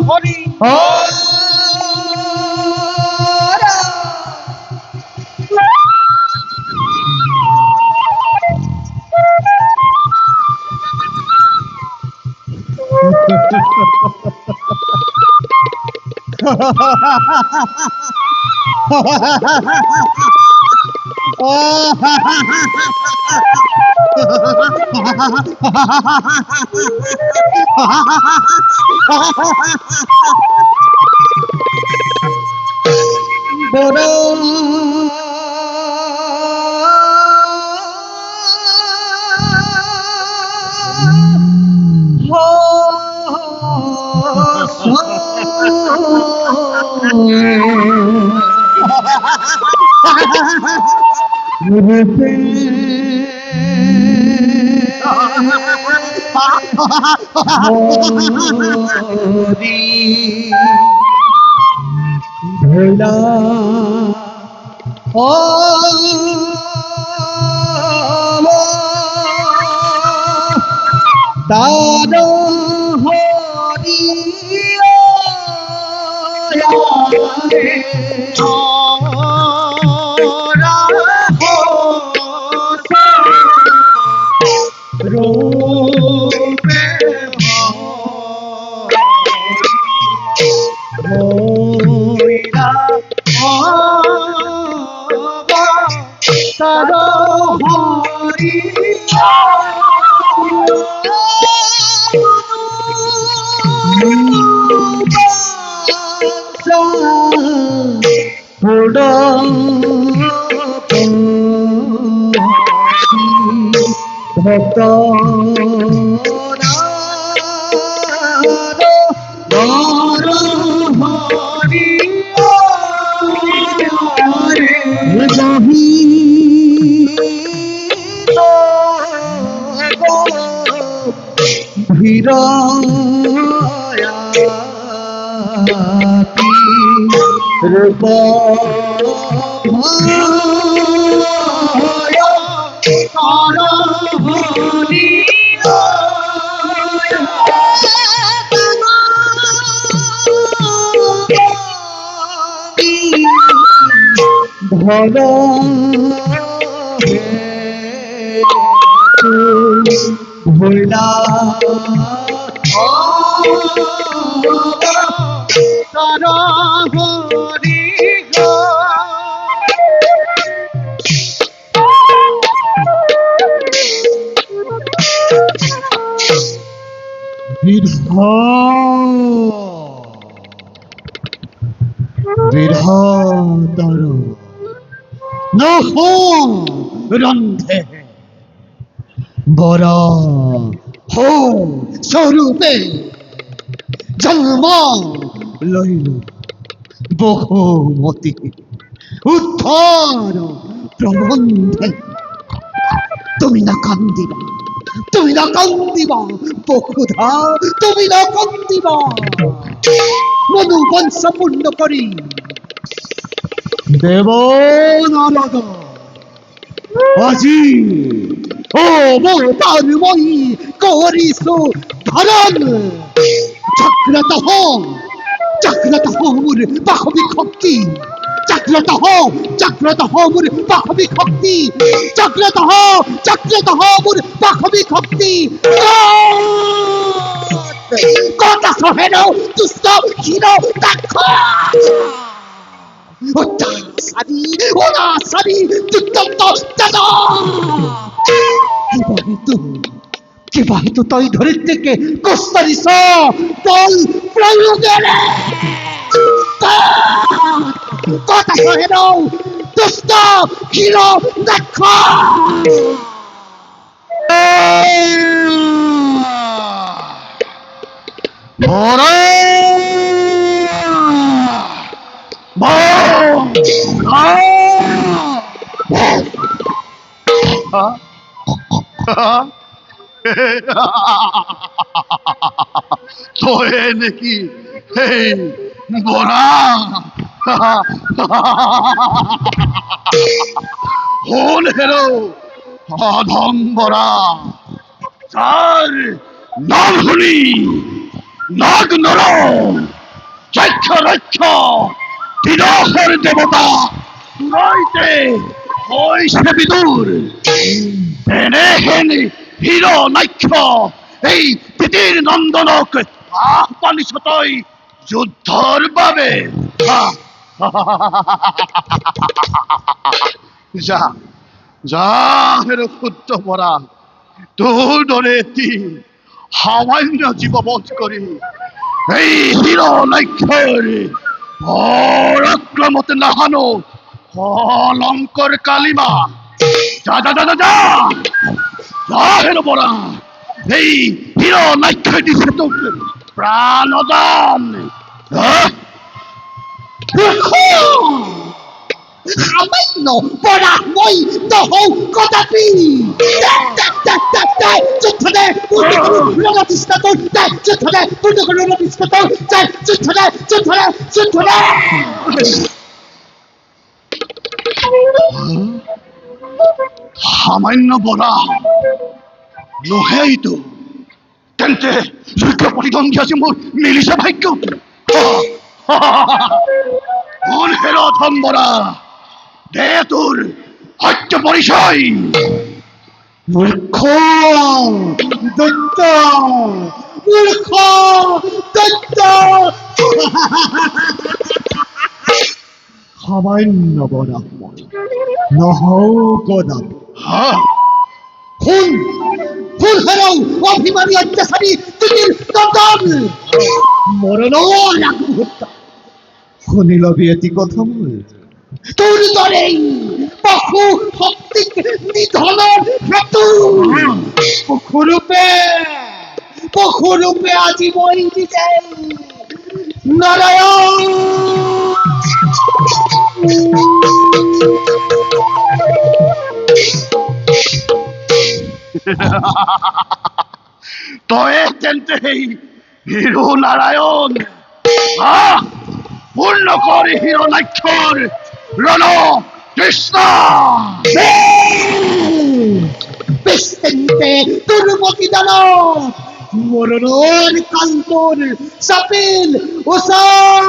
হরি বড় ভোলা ও তার হরি রূপে হইরা তার হরি ভক্ত ভীর রূপ ভর ভোলা তার হরি বৃহদর নহ রন্ধে বড় হো স্বরূপে জন্ম লইল বহুমতি উত্তর প্রবন্ধে তুমি না কান্দিবা বক্ষুধা তুমি না কান্দিবা মনু বংশ পূর্ণ করি দেব নারদ আজি ও মতারময়ী করিসু ধরন জাগ্রত মোর বাহবী শক্তি জাগ্রত মোর বাহবী শক্তি জাগ্রত মোর বাহবী শক্তি কথা সহেন দুষ্ট হীন দাক্ষ অনাসারি দুর্দন্ত দাদা কিবাহিত তৈ ধরিত্রীকে কস্তরিস বল প্রয়োগের কথা সহেন দুষ্ট হীন দাক্ষ তোয়ে নাকি এই বড়া হল হেরো অধম বড়া যার নাম হলি নাগ নর যক্ষ রক্ষ বিরহের দেবতা রইতে ওই সে বিদুর হেনে হেনে হিরো নাক্ষ এই তিতির নন্দনক আহ্বানিসতই যুদ্ধর বাবে যা যা হের ক্ষুদ্র পরা তোর ডরে সামান্য জীববোধ করি এই হিরো নাক্ষর পরাক্রমতে নাহানো অলঙ্কর কালিমা যা যা যা যা যা যা হের পরা এই হিরো নাক্ষর দিছে তোর প্রাণদান সামান্য পড়া মই নহৌ কদাপি যুদ্ধে পূর্ণ করুন রণতিষ্ঠ তোর যুদ্ধে পূর্ণ করুন রণতিষ্ঠ তোর যুদ্ধে যুদ্ধে যুদ্ধে সামান্য বৰা নহয়তো তেন্তে যুদ্ধ প্ৰতিদ্বন্দ্বী আছে মোৰ মিলিছে ভাগ্য কোন হেৰ থম্বৰা দে তোৰ সত্য পৰিচয় মূর্খ দত্ত মূর্খ দত্ত সামান্য বরা নহৌ কদাপি খুন খুন হারাও অভিমানী অত্যাচারী তিতির দন্দন মরণ এক মুহূর্ত শুনিল বিয়তি কথা মোৰ তোৰ দৰেই পশু শক্তিক নিধনৰ হেতু পশুৰূপে আজি মই দিছে নাৰায়ণ তয়ে তেন্তে হিৰো নাৰায়ণ পূৰ্ণ কৰি হিৰো নাক্ষৰ ৰণ কৃষ্ণ বেষ্টে দুৰ্মতি দান মৰণেৰ কান্তৰ সাপিল ওসৰ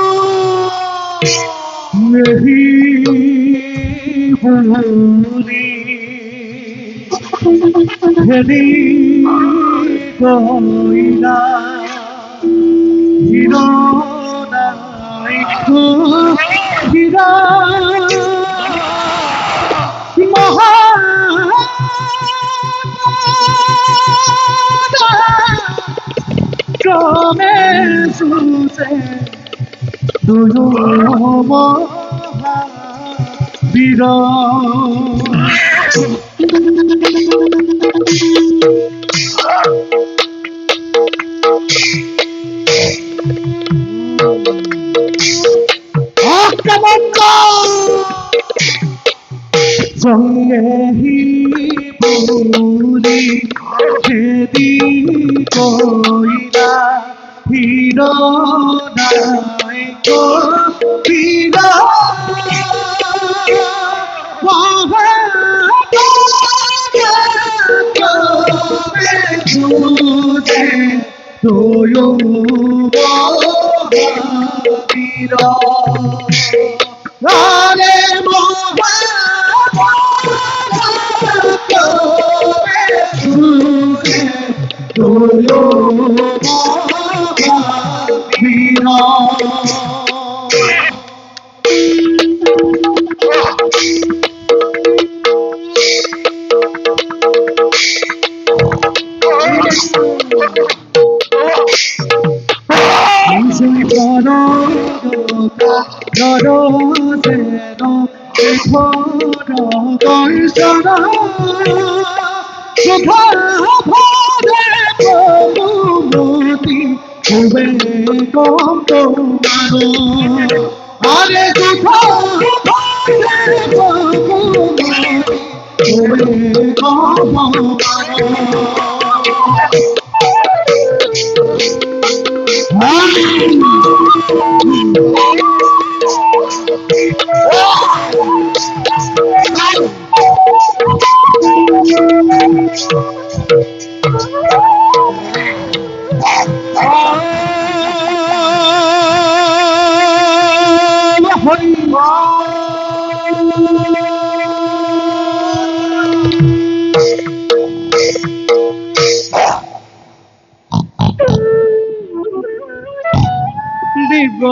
শিৱ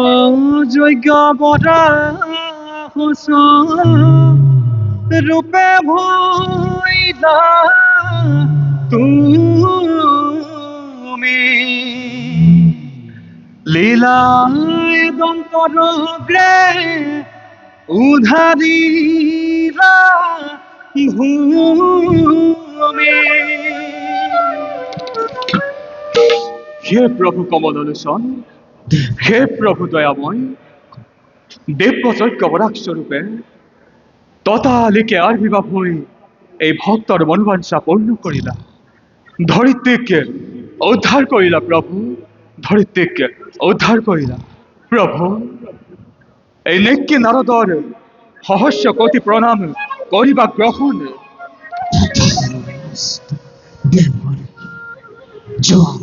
যজ্ঞ বৰা ৰূপে ভৈলা তুমি লীলাই দন্তৰগ্ৰে উধাৰিলা ভূমি। হে প্ৰভু কমললোচন, হে প্ৰভু দয়াময়, দেৱযজ্ঞ বৰাক স্বৰূপে ততালিকে আবিৰ্ভাৱ হৈ এই ভক্তৰ মনোবাঞ্ছা পূৰ্ণ কৰিলা। ধৰিত্ৰীক উদ্ধাৰ কৰিলা প্ৰভু, ধৰিত্ৰীক উদ্ধাৰ কৰিলা প্ৰভু। এই নেকি নাৰদৰ সহস্ৰ কোটি প্ৰণাম কৰিবা গ্ৰহণ। জয়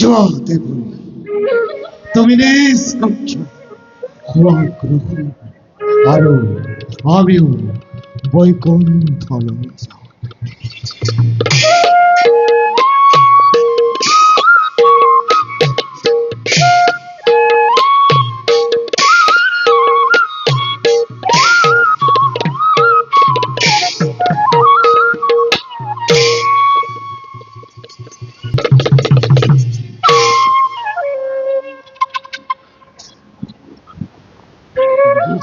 জয় দেবী, তুমি নিষ্কঞ্চ খোৱা গ্ৰহণ আৰো আমিও বৈকুণ্ঠলৈ যাওঁ।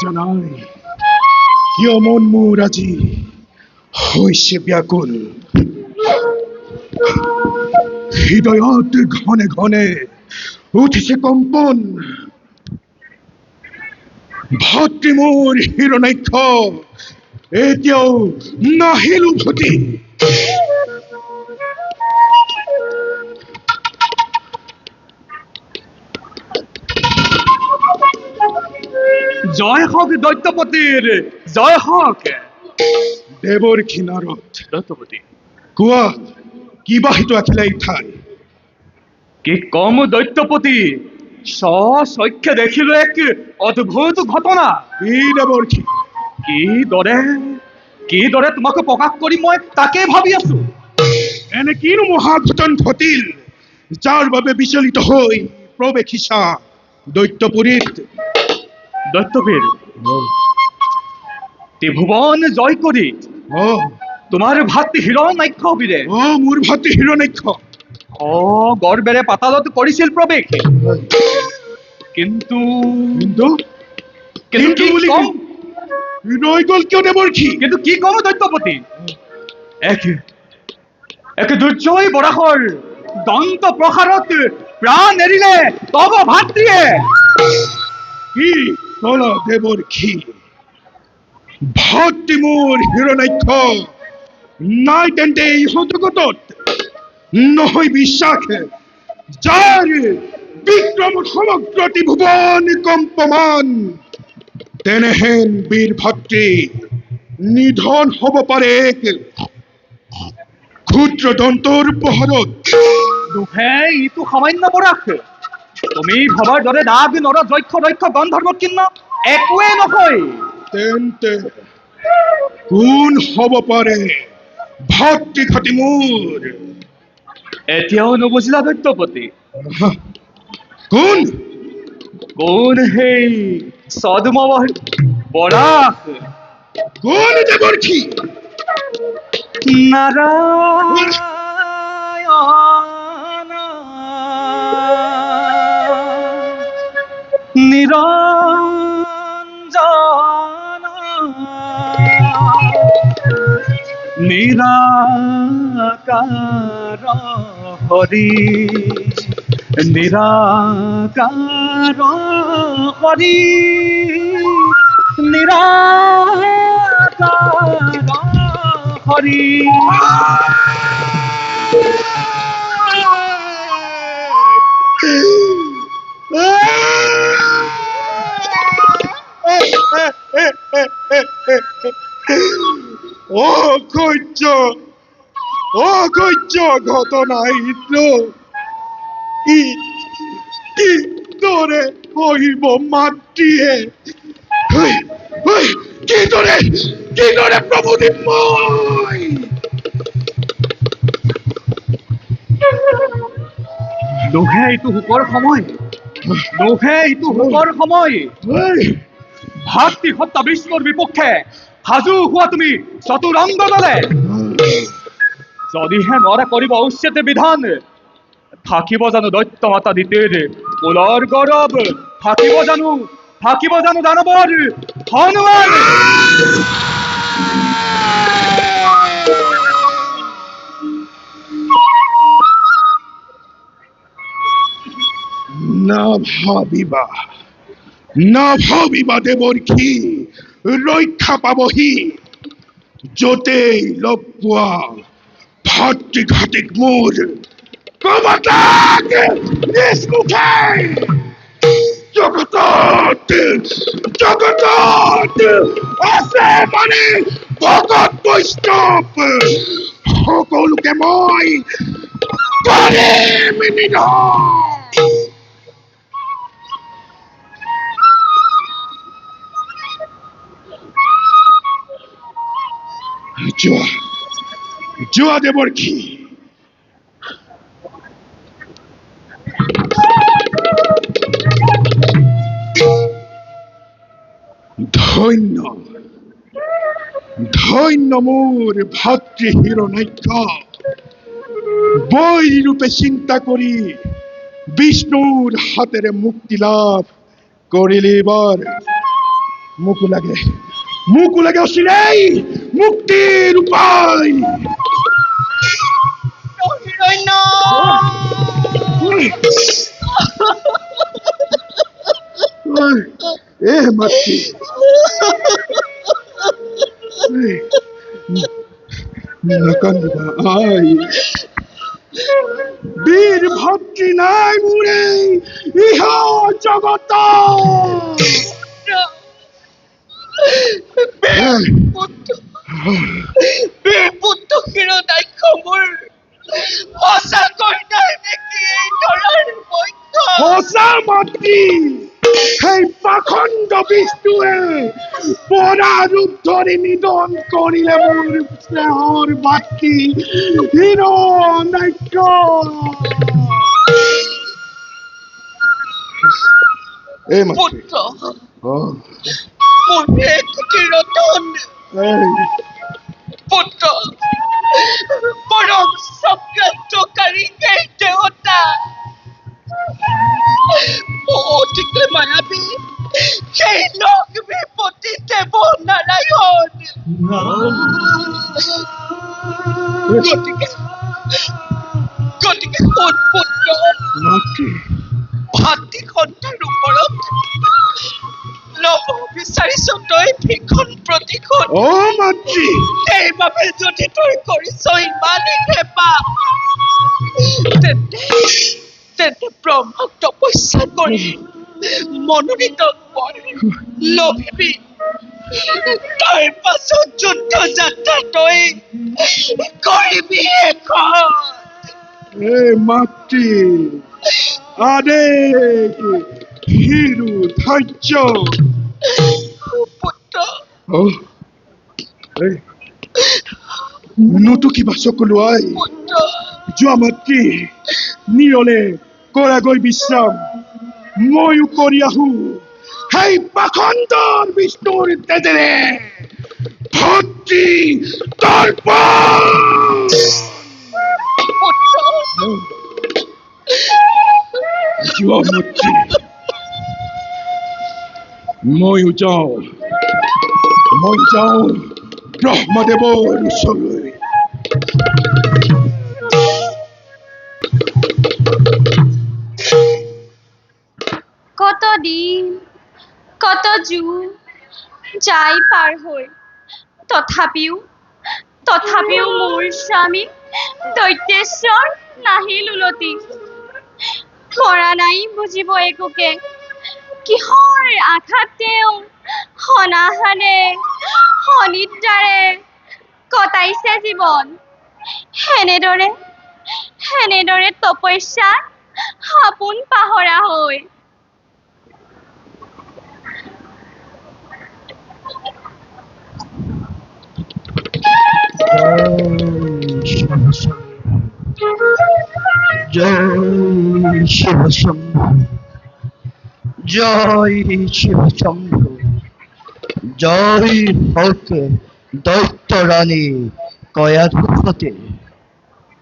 জানাই কিয় মন মোৰ আজি হৈছে ব্যাকুল, হৃদয়ত ঘনে ঘনে উঠিছে কম্পন। ভাতৃ মোৰ হিৰণাক্ষ এতিয়াও নাহিল উভতি। জয় হওক দৈত্যপতিৰ, জয় হওক। দেৱৰ কিনাৰত দৈত্যপতি কোৱা কিবা সিটো আখিলে ঠাই। কি কম দৈত্যপতি, স্বচক্ষে দেখিলো এক অদ্ভুত ঘটনা। কি দেৱৰ কিদৰে তোমাক প্ৰকাশ কৰি মই তাকে ভাবি আছো। এনে কিনো মহাঘটন ঘটিল যাৰ বাবে বিচলিত হৈ প্ৰৱেশিছা দৈত্যপুৰীত। দৈত্যবীৰ ত্ৰিভুৱন জয় কৰি তোমাৰ ভাতৃ হিৰণ্যাক্ষবীৰে মোৰ ভাতৃ হিৰণ্যাক্ষ গৰ্বেৰে পাতালত কৰিছিল প্ৰৱেশ। কিন্তু কি কম, ৰৈ গল কিয় দেৱৰ কিন্তু কি কম দৈত্যপতি, এক দুৰ্জয় বৰাহৰ দন্ত প্ৰসাৰত প্ৰাণ এৰিলে তব ভাতৃয়ে। কি কল দেৱৰ ভাতৃ মোৰ হিৰণ্যাক্ষ নাই তেন্তে ইহঁত জগতত নহয় বিশ্বাস, যাৰ বিক্ৰম সমগ্ৰ ত্ৰিভুৱন কম্পমান। তেনেহেন বীৰ ভাতৃ নিধন হব পাৰে এক ক্ষুদ্ৰ দন্তৰ প্ৰহাৰত। দুহে ইটো সামান্য বৰাস, তুমি ভবাৰ দৰে নাগ নৰ যক্ষ দক্ষ গন্ধৰ্ব কিন্ন একোৱে নহয়। তেন্তে কোন হব পাৰে ভাতৃঘাতী মোৰ? এতিয়াও নুবুজিলা দৈত্যপতি? কোন কোন সেই ছদ্ম বৰাস? কোন দেৱৰ নাৰায়ণ নিৰঞ্জন নিৰাকাৰ হৰি, নিৰাকাৰ হৰি, নিৰাকাৰ হৰি। অগহ্য ঘটনা কিদৰে সহিব মাতৃয়ে? কিদৰে প্ৰভু দিব্যই দুহে এইটো সুখৰ সময়, লোভে ইটো সুখৰ সময় ভাতৃ হত্যা বিষ্ণুৰ বিপক্ষে সাজু হোৱা তুমি চতুৰংগ দলে যদিহে নৰা কৰিব উচিত বিধান থাকিব জানো দৈত্য মাতা দিতিৰ কুলৰ গৌৰৱ থাকিব জানো দানৱৰ হনুমান নাভাবিবা দেৱৰ্ষি ৰক্ষা পাবহি য'তেই লগ পোৱা ভাতৃঘাতিক মোৰ কবতাক নিষ্মুখে জগতত আছে মানে ভকত বৈষ্ণৱ সকলোকে মই কৰিম নিধন যোৱা দেৱৰ্ষি ধন্য মোৰ ভাতৃ হিৰণ্যাক্ষ বৈ ৰূপে চিন্তা কৰি বিষ্ণুৰ হাতেৰে মুক্তি লাভ কৰিলে এইবাৰ মোকো লাগে অচিৰেই মুক্তিৰ উপায় মাতৃ নাকান্দিবা আই বীৰ ভক্তি নাই মোৰে ইহ জগত পুত্ৰ হিৰণ্যাক্ষ মোৰ সঁচাকৈ নাই নেকি এই ধৰাৰ বৈদ্য সঁচা মাতৃ সেই পাখণ্ড বিষ্ণুৱে পৰা ৰূপ ধৰি নিধন কৰিলে মোৰ স্নেহৰ মাতৃ হিৰণ্যাক্ষ এই মাতৃ পুত্ৰ মোৰে কুটিৰ ৰতন পুত্ৰ পৰম চক্ৰান্তকাৰী এই দেৱতা অতিকে মায়াবী সেই লক্ষ্মীপতি দেৱ নাৰায়ণ গতিকে শুন পুত্ৰ মাতৃ ভাতৃ সন্তাৰ ওপৰত ল'ব বিচাৰিছ তই ভীষণ প্ৰতিশোধ অ মাতৃ সেইবাবে যদি তই কৰিছ ইমানেই হেঁপাহ তেন্তে ব্ৰহ্মক তপস্যা কৰি মনোনীত কৰ লভিবি তাৰ পাছত যুদ্ধ যাত্ৰা তই কৰিবি এখন এই মাতৃ আদেশ হিৰু ধৈৰ্য পুত্ৰ নতু কিবা চকুলো আই পুত্ৰ যোৱা মাতৃ নিৰলে কৰাগৈ বিশ্ৰাম ময়ো কৰি আহো সেই পাখণ্ডৰ বিষ্ণুৰ তেজেৰে ভাতৃ তৰ্পণ পুত্ৰ যোৱা মাতৃ ময়ো যাওঁ ব্ৰহ্মদেৱৰ ওচৰলৈ কত দিন কত যুগ যাই পাৰ হৈ তথাপিও মোৰ স্বামী দৈত্যেশ্বৰ নাহিল উলটি পৰা নাই বুজিব একোকে কিহৰ আঘাত তেওঁ অনাহাৰে অনিদ্ৰাৰে কটাইছে জীৱন সেনেদৰে তপস্যাত সপোন পাহৰা হৈ জয় শিব শম্ভু জয় শিবশম্ভু, জয় হোক দৈত্য ৰানী কয়াধুপতি।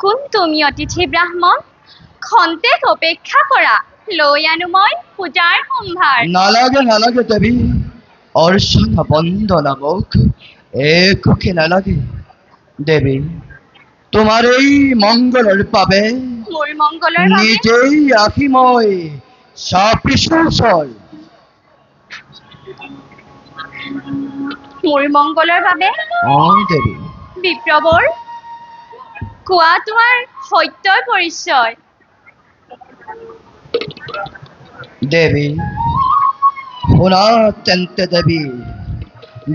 কোন তুমি অতিথি ব্ৰাহ্মণ? খন্তেক অপেক্ষা কৰা, লৈ আনো মই পূজাৰ সম্ভাৰ। নালাগে নালাগে দেৱী, অৰ্চনা বন্দনা মোক একোকে নালাগে। দেৱী, তোমাৰ এই মংগলৰ বাবে মোৰ মংগলৰ বাবে নিজেই আহি মই চাপিছৰ। মোৰ মংগলৰ বাবে দেৱী, বিপ্ৰবৰ কোৱা তোমাৰ সত্যৰ পৰিচয়। দেৱী শুনা তেন্তে দেৱী,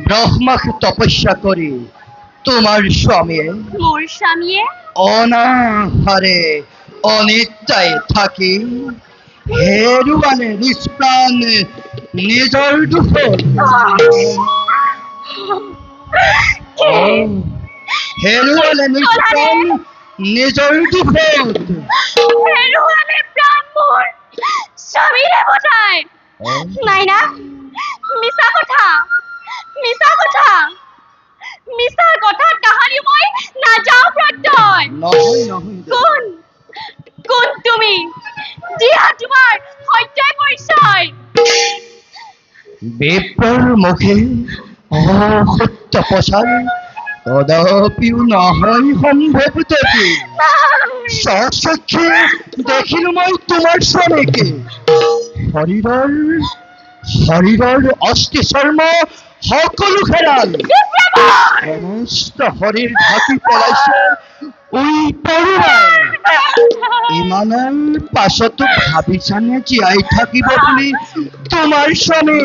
ব্ৰহ্মাক তপস্যা কৰি তোমাৰ স্বামীয়ে মোৰ স্বামীয়ে অনাহাৰে অনিদ্ৰায় থাকি হেৰুৱালে নিজ প্ৰাণ নিজৰ দুখত। হেৰুৱালে নিজ প্ৰাণ নিজৰ দুখত। হেৰুৱালে প্ৰাণ মোৰ স্বামীৰে বোধাই। নাই না, মিছা কথা, মিছা কথা, মিছা কথাত কাহানি মই নাযাওঁ প্ৰত্যয়। নহয় নহয় দেৱী। কোন কোন তুমি? দিয়া তোমাৰ সত্যৰ পৰিচয়। বিপ্ৰৰ মুখে অসত্য প্ৰচাৰ কদাপিও নহয় সম্ভৱ দেৱী। স্বচক্ষে দেখিলো মই তোমাৰ স্বামীকে শৰীৰৰ শৰীৰৰ অস্থি চৰ্ম সকলো হেৰাল, সমস্ত শৰীৰ ঢাকি পেলাইছে উই পৰুৱাই। ইমানৰ পাছতো ভাবিছানে জীয়াই থাকিব বুলি তোমাৰ স্বামী?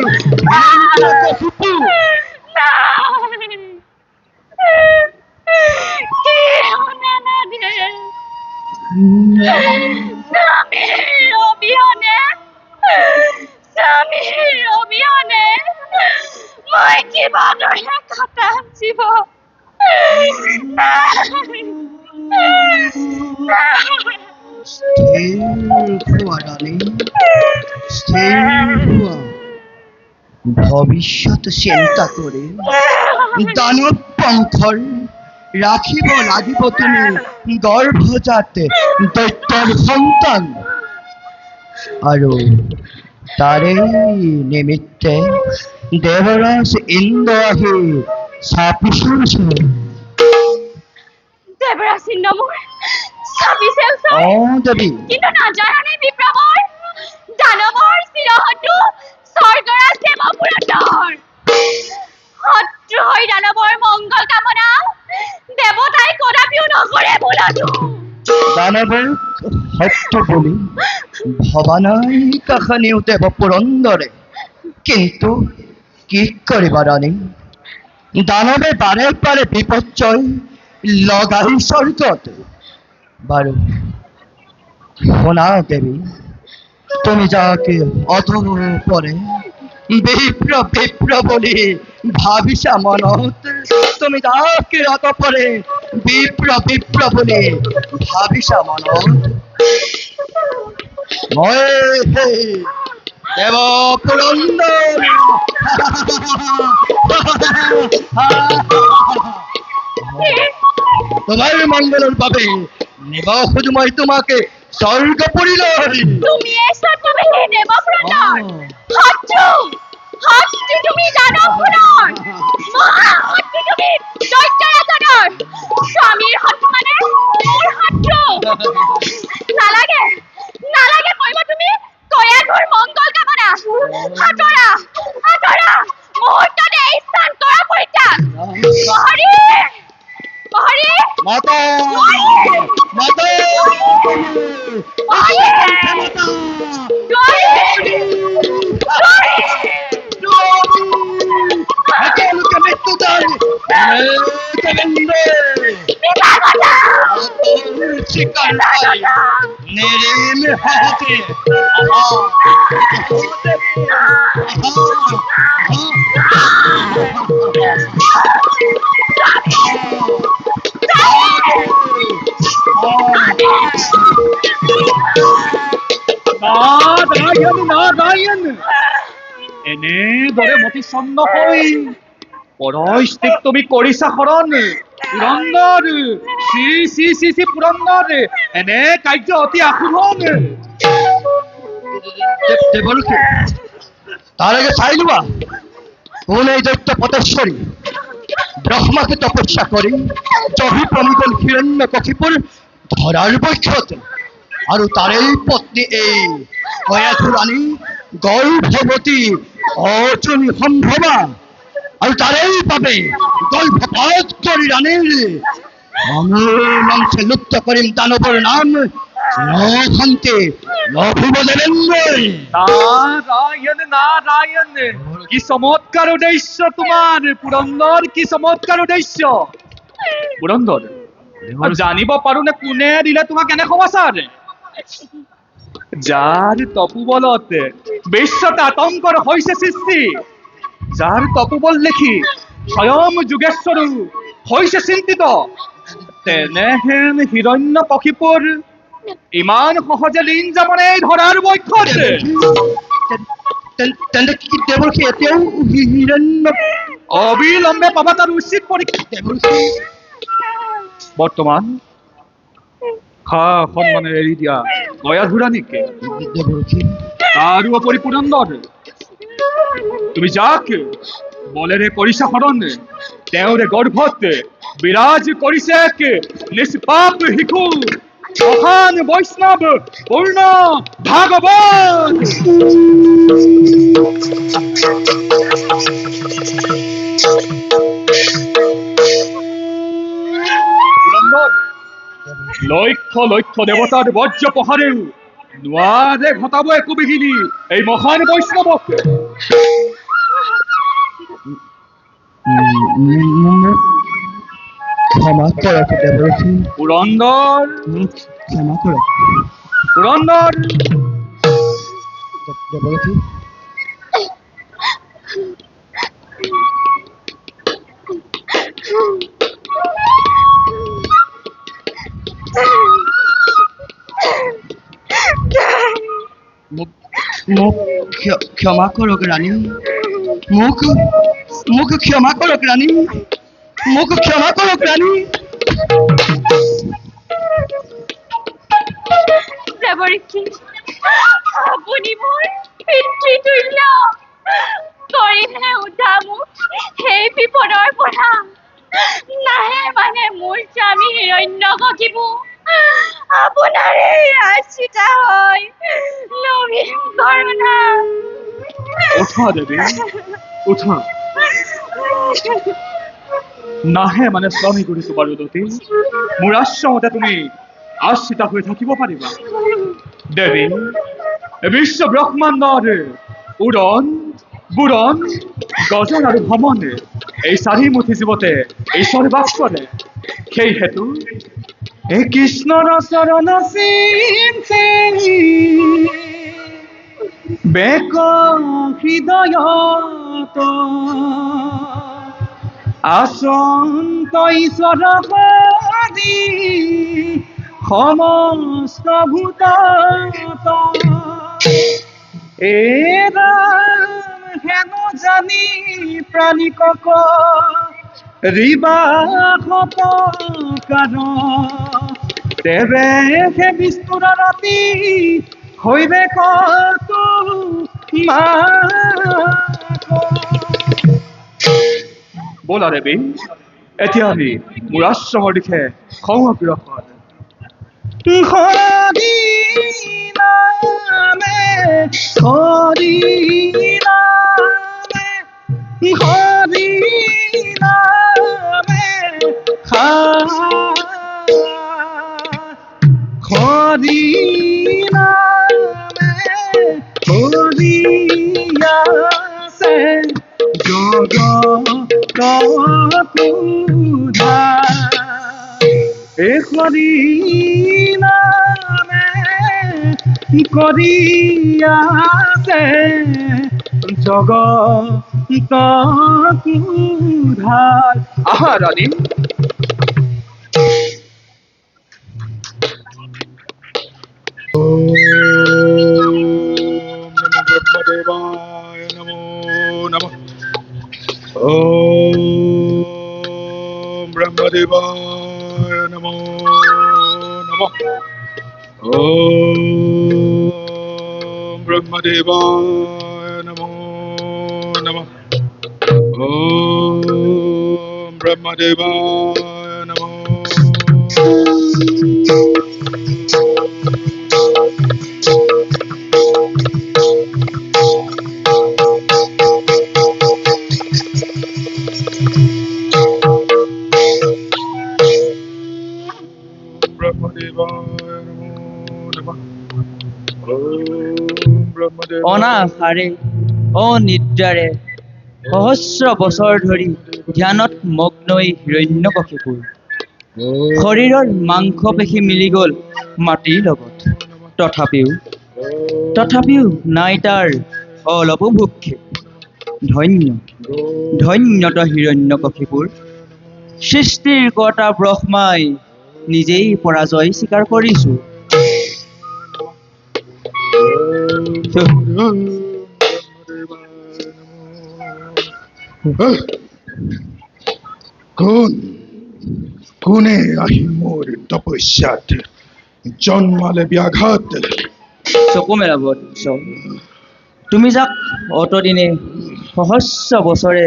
স্বামীৰ অবিহনে মই কিবাদৰে কটাম জীৱ। স্থিৰ হোৱা ৰাণী, স্থিৰ হোৱা। ভৱিষ্যত চিন্তা কৰি দানৱ পংখৰ ৰাখিব লাগিব তুমি গৰ্ভজাত দৈত্যৰ সন্তান। আৰু তাৰে নিমিত্তে দেৱৰাজ ইন্দ্ৰ আহি চাপিছৰ। দেৱৰাজ ইন্দ্ৰ মোৰ চাপিছে ওচৰ। দেৱী, কিন্তু নাজানানে বিপ্ৰবৰ দানৱৰ চিৰহতু স্বৰ্গৰাজ দেৱপুৰন্দৰ। শত্ৰু হৈ দানৱৰ মংগল কামনা দেৱতাই কদাপিও নকৰে বোলাতো। দানৱক সত্য বুলি ভবা নাই কাহানিও দেৱপুৰন্দৰে। কিন্তু কি কৰিবা ৰাণী, দানৱে বাৰে বাৰে বিপৰ্যয় লগাই স্বৰ্গত। বাৰু শুনা দেৱী, তুমি যাকে অতঃপৰে বিপ্ৰ বিপ্ৰ বুলি ভাবিছা মনত, তুমি যাকে অতঃপৰে বিপ্ৰ বিপ্ৰ বুলি ভাবিছা মনত, মই সেই দেৱপুৰন্দৰ। তোমাৰ মংগলৰ বাবে নিব খোজো মই তোমাকে স্বৰ্গপুৰীলৈ। তুমি এই স্বৰ্গবাসী দেৱপুৰন্দৰ শত্ৰু। শত্ৰু তুমি দানৱপুৰৰ, মহাশত্ৰু তুমি দৈত্যৰাজনৰ। স্বামীৰ শত্ৰু মানে মোৰ শত্ৰু। নালাগে নালাগে কৰিব তুমি কয়াঘৰ মংগল কামনা। আঁতৰা আঁতৰা, মুহূৰ্ততে এই স্থান কৰা পৰিত্যাগ। মহৰী মহৰী মাতা মাতা একেলোকে মৃত্যুদান স্বীকাৰ নেৰিম হাতে। নাৰায়ণ নাৰায়ণ, এনেদৰে মতিছন্ন হৈ পৰস্তিক তুমি কৰিছা শৰণ পুৰন্দৰ শ্ৰী শ্ৰী শ্ৰী শ্ৰী পুৰন্দৰ এনে কাৰ্য অতি আশোভন দেৱৰূপী তাৰ আগে চাই লোৱা কোন এই দৈত্য পতেশ্বরী ব্রহ্মাকে তপস্যা করে জহি প্রমিতল হিরণ্য কক্ষিপুর ধরার বৈক্ষত আর তারেই পত্নী এই কয়াধুরানী গর্ভবতী অর্জনী সম্ভবা আর তারেই পাবে গর্ভপাত করি রানীর অমূল মাংসে লুপ্ত করিম দানবর নাম নখান্তে লভিব দেবেন্দ্র নারায়ণ নারায়ণ কি চমৎকাৰ উদ্দেশ্য তোমাৰ পুৰন্দৰ কি চমৎকাৰ উদ্দেশ্য পুৰন্দৰ জানিব পাৰো নে কোনে দিলে তোমাক এনে সমাচাৰ যাৰ তপোবলত বিশ্বত আতংকৰ হৈছে সৃষ্টি যাৰ তপোবল দেখি স্বয়ং যোগেশ্বৰো হৈছে চিন্তিত তেনেহেন হিৰণ্য কশিপুৰ ইমান সহজে লীন যাবনে ধৰাৰ বৈক্ষত তেন্তে কি দেৱৰূপী এতিয়াও হিৰণ্য অবিলম্বে পাবা তাৰ উচিত পৰীক্ষা দেৱৰূপী বৰ্তমান খা সন্মানে এৰি দিয়া গয়াধুৰাণীকে দেৱৰূপী তাৰো উপৰি পুৰন্দৰ তুমি যাক বলেৰে কৰিছা শৰণ তেওঁৰে গৰ্ভত বিৰাজ কৰিছে এক নিষ্পাপ শিশু মহান বৈষ্ণৱ পূৰ্ণ ভাগৱত লক্ষ লক্ষ দেৱতাৰ বজ্ৰ প্ৰহাৰেও নোৱাৰে ঘটাব একো বিঘিনি এই মহান বৈষ্ণৱক ক্ষমা কৰক দেৱৰূপী পুৰন্দৰ ক্ষমা কৰক পুৰন্দৰ দেৱৰূপী মোক ক্ষমা কৰক ৰাণী মোক ক্ষমা কৰক ৰাণী মোক ক্ষমা কৰক ৰাণী দেৱৰূপী আপুনি মোৰ পিতৃতুল্য কৰিলে উঠা মোক সেই বিপদৰ পৰা নাহে মানে মোৰ স্বামী হিৰণ্যকশিপু আপোনাৰে আশ্ৰিত হৈ নবীন কৰুণা উঠা দেৱী উঠা নাহে মানে স্বামী কৰি তোমাৰ উদতি মোৰ আশ্ৰমতে তুমি আশ্ৰিত হৈ থাকিব পাৰিবা দেৱী বিশ্ব ব্ৰহ্মাণ্ডৰ উৰণ বুৰণ গজন আৰু ভ্ৰমণ এই চাৰিমুঠি জীৱতে ঈশ্বৰে বাস কৰে সেই হেতু এই কৃষ্ণৰ চৰণ চিন্তে বেক হৃদয়ত আচন্ত ঈশ্বৰ পদি সমস্ত ভূতত এ ৰাম হেন জানি প্ৰাণিকক ৰিবাসত কাৰ তেবে হে বিষ্ণুৰ ৰাতি হৈবে কতো ব'লা দেৱী এতিয়া আমি মোৰ আশ্ৰমৰ দিশে খং অগ্ৰসৰ হৰি নামে হৰি নামে হৰি নামে হৰি নামে হৰিয়াছে জগত এ হৰি নামে কৰিয়াছে জগত আহা ৰাণী ব্রহ্মদেবায় নমো ব্রহ্মদেবায় নমো নমঃ। ওম ব্রহ্মদেবায় নমো নমঃ। ওম ব্রহ্মদেবায় নমো। ব্রহ্মদেবায় নমো নমঃ। ওম ব্রহ্মদেবায় অনাহাৰে অনিদ্ৰাৰে সহস্ৰ বছৰ ধৰি ধ্যানত মগ্ন এই হিৰণ্যকশিপুৰ শৰীৰৰ মাংসপেশী মিলি গ'ল মাটিৰ লগত। তথাপিও নাই তাৰ অলপো ভূক্ষেপ। ধন্য ধন্যত হিৰণ্যকশিপুৰ। সৃষ্টিৰ কৰ্তা ব্ৰহ্মাই নিজেই পৰাজয় স্বীকাৰ কৰিছো। কোনে আহি মোৰ তপস্যাত জন্মালে ব্যাঘাত। চকু মেলা বৎস, তুমি যাক অতদিনে সহস্ৰ বছৰে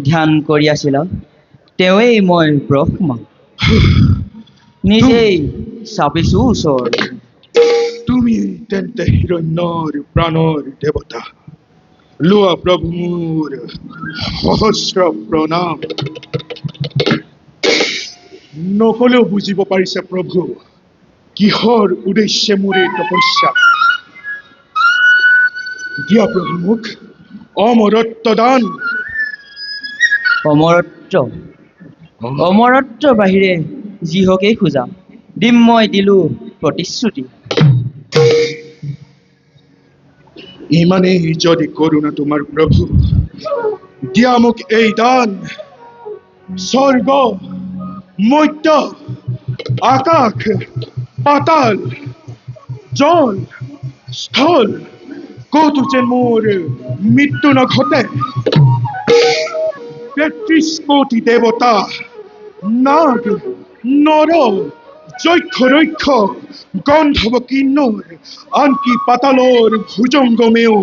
ধ্যান কৰি আছিলা, তেওঁৱেই মই ব্ৰহ্মা। নিজেই চাপিছো ওচৰ। তুমি তেন্তে হিৰণ্যৰ প্ৰাণৰ দেৱতা। লোৱা প্ৰভু মোৰ সহস্ৰ প্ৰণাম। নকলেও বুজিব পাৰিছে প্ৰভু, কিহৰ উদ্দেশ্যে মোৰ এই তপস্যা। দিয়া প্ৰভু মোক অমৰত্ব দান। অমৰত্ব বাহিৰে যিহকেই খোজা দিম মই, দিলো প্ৰতিশ্ৰুতি। ইমানেই যদি কৰোণা তোমাৰ প্ৰভু, দিয়া মোক এই দান। স্বৰ্গ মধ্য আকাশ পাতাল জল স্থল ক'তো যেন মোৰ মৃত্যু নঘটে। ৩৩ কোটি দেৱতা নাগ নৰ যক্ষ ৰক্ষ গন্ধৰ্ব কিন্নৰ আনকি পাতালৰ ভুজংগমেও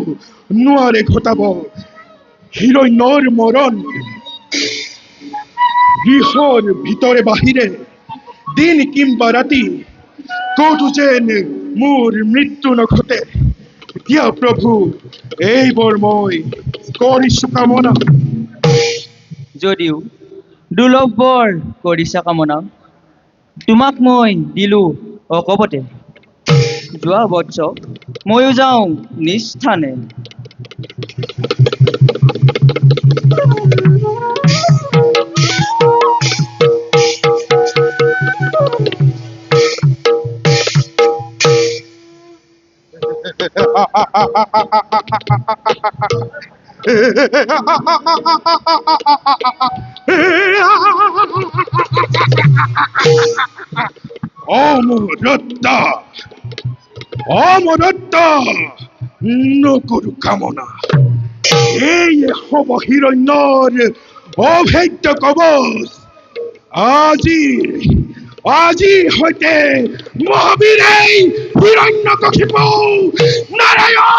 নোৱাৰে ঘটাব হিৰণ্যৰ মৰণ। গৃহৰ ভিতৰে বাহিৰে দিন কিম্বা ৰাতি ক'তো যেন মোৰ মৃত্যু নঘটে। দিয়া প্ৰভু এইবোৰ মই কৰিছো কামনা। যদিও দুৰ্লভ বৰ কৰিছা কামনা, তোমাক মই দিলো অকপতে। যোৱা বৎস ময়ো যাওঁ নিজ স্থানে। অমৰত্তা অমৰত্তা নকৰো কামনা। এই হব হিৰণ্যৰ অভেদ্য কবচ। আজিৰ সৈতে মহাবীৰে হিৰণ্যকশিপু নাৰায়ণ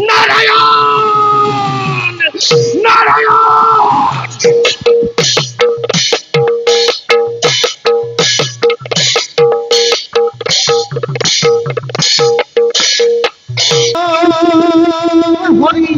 নাৰায়ণ নাৰায়ণ। হৰি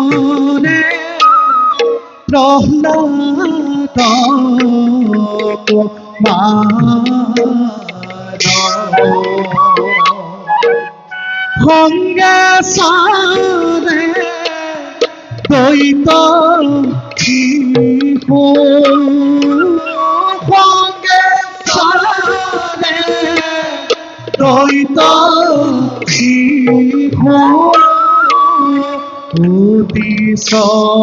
সকলে প্ৰহ্লাদ সঙ্গে সাৰে দ্বৈত শিশু সঙ্গে সাৰে দ্বৈত শিশু অতি অতি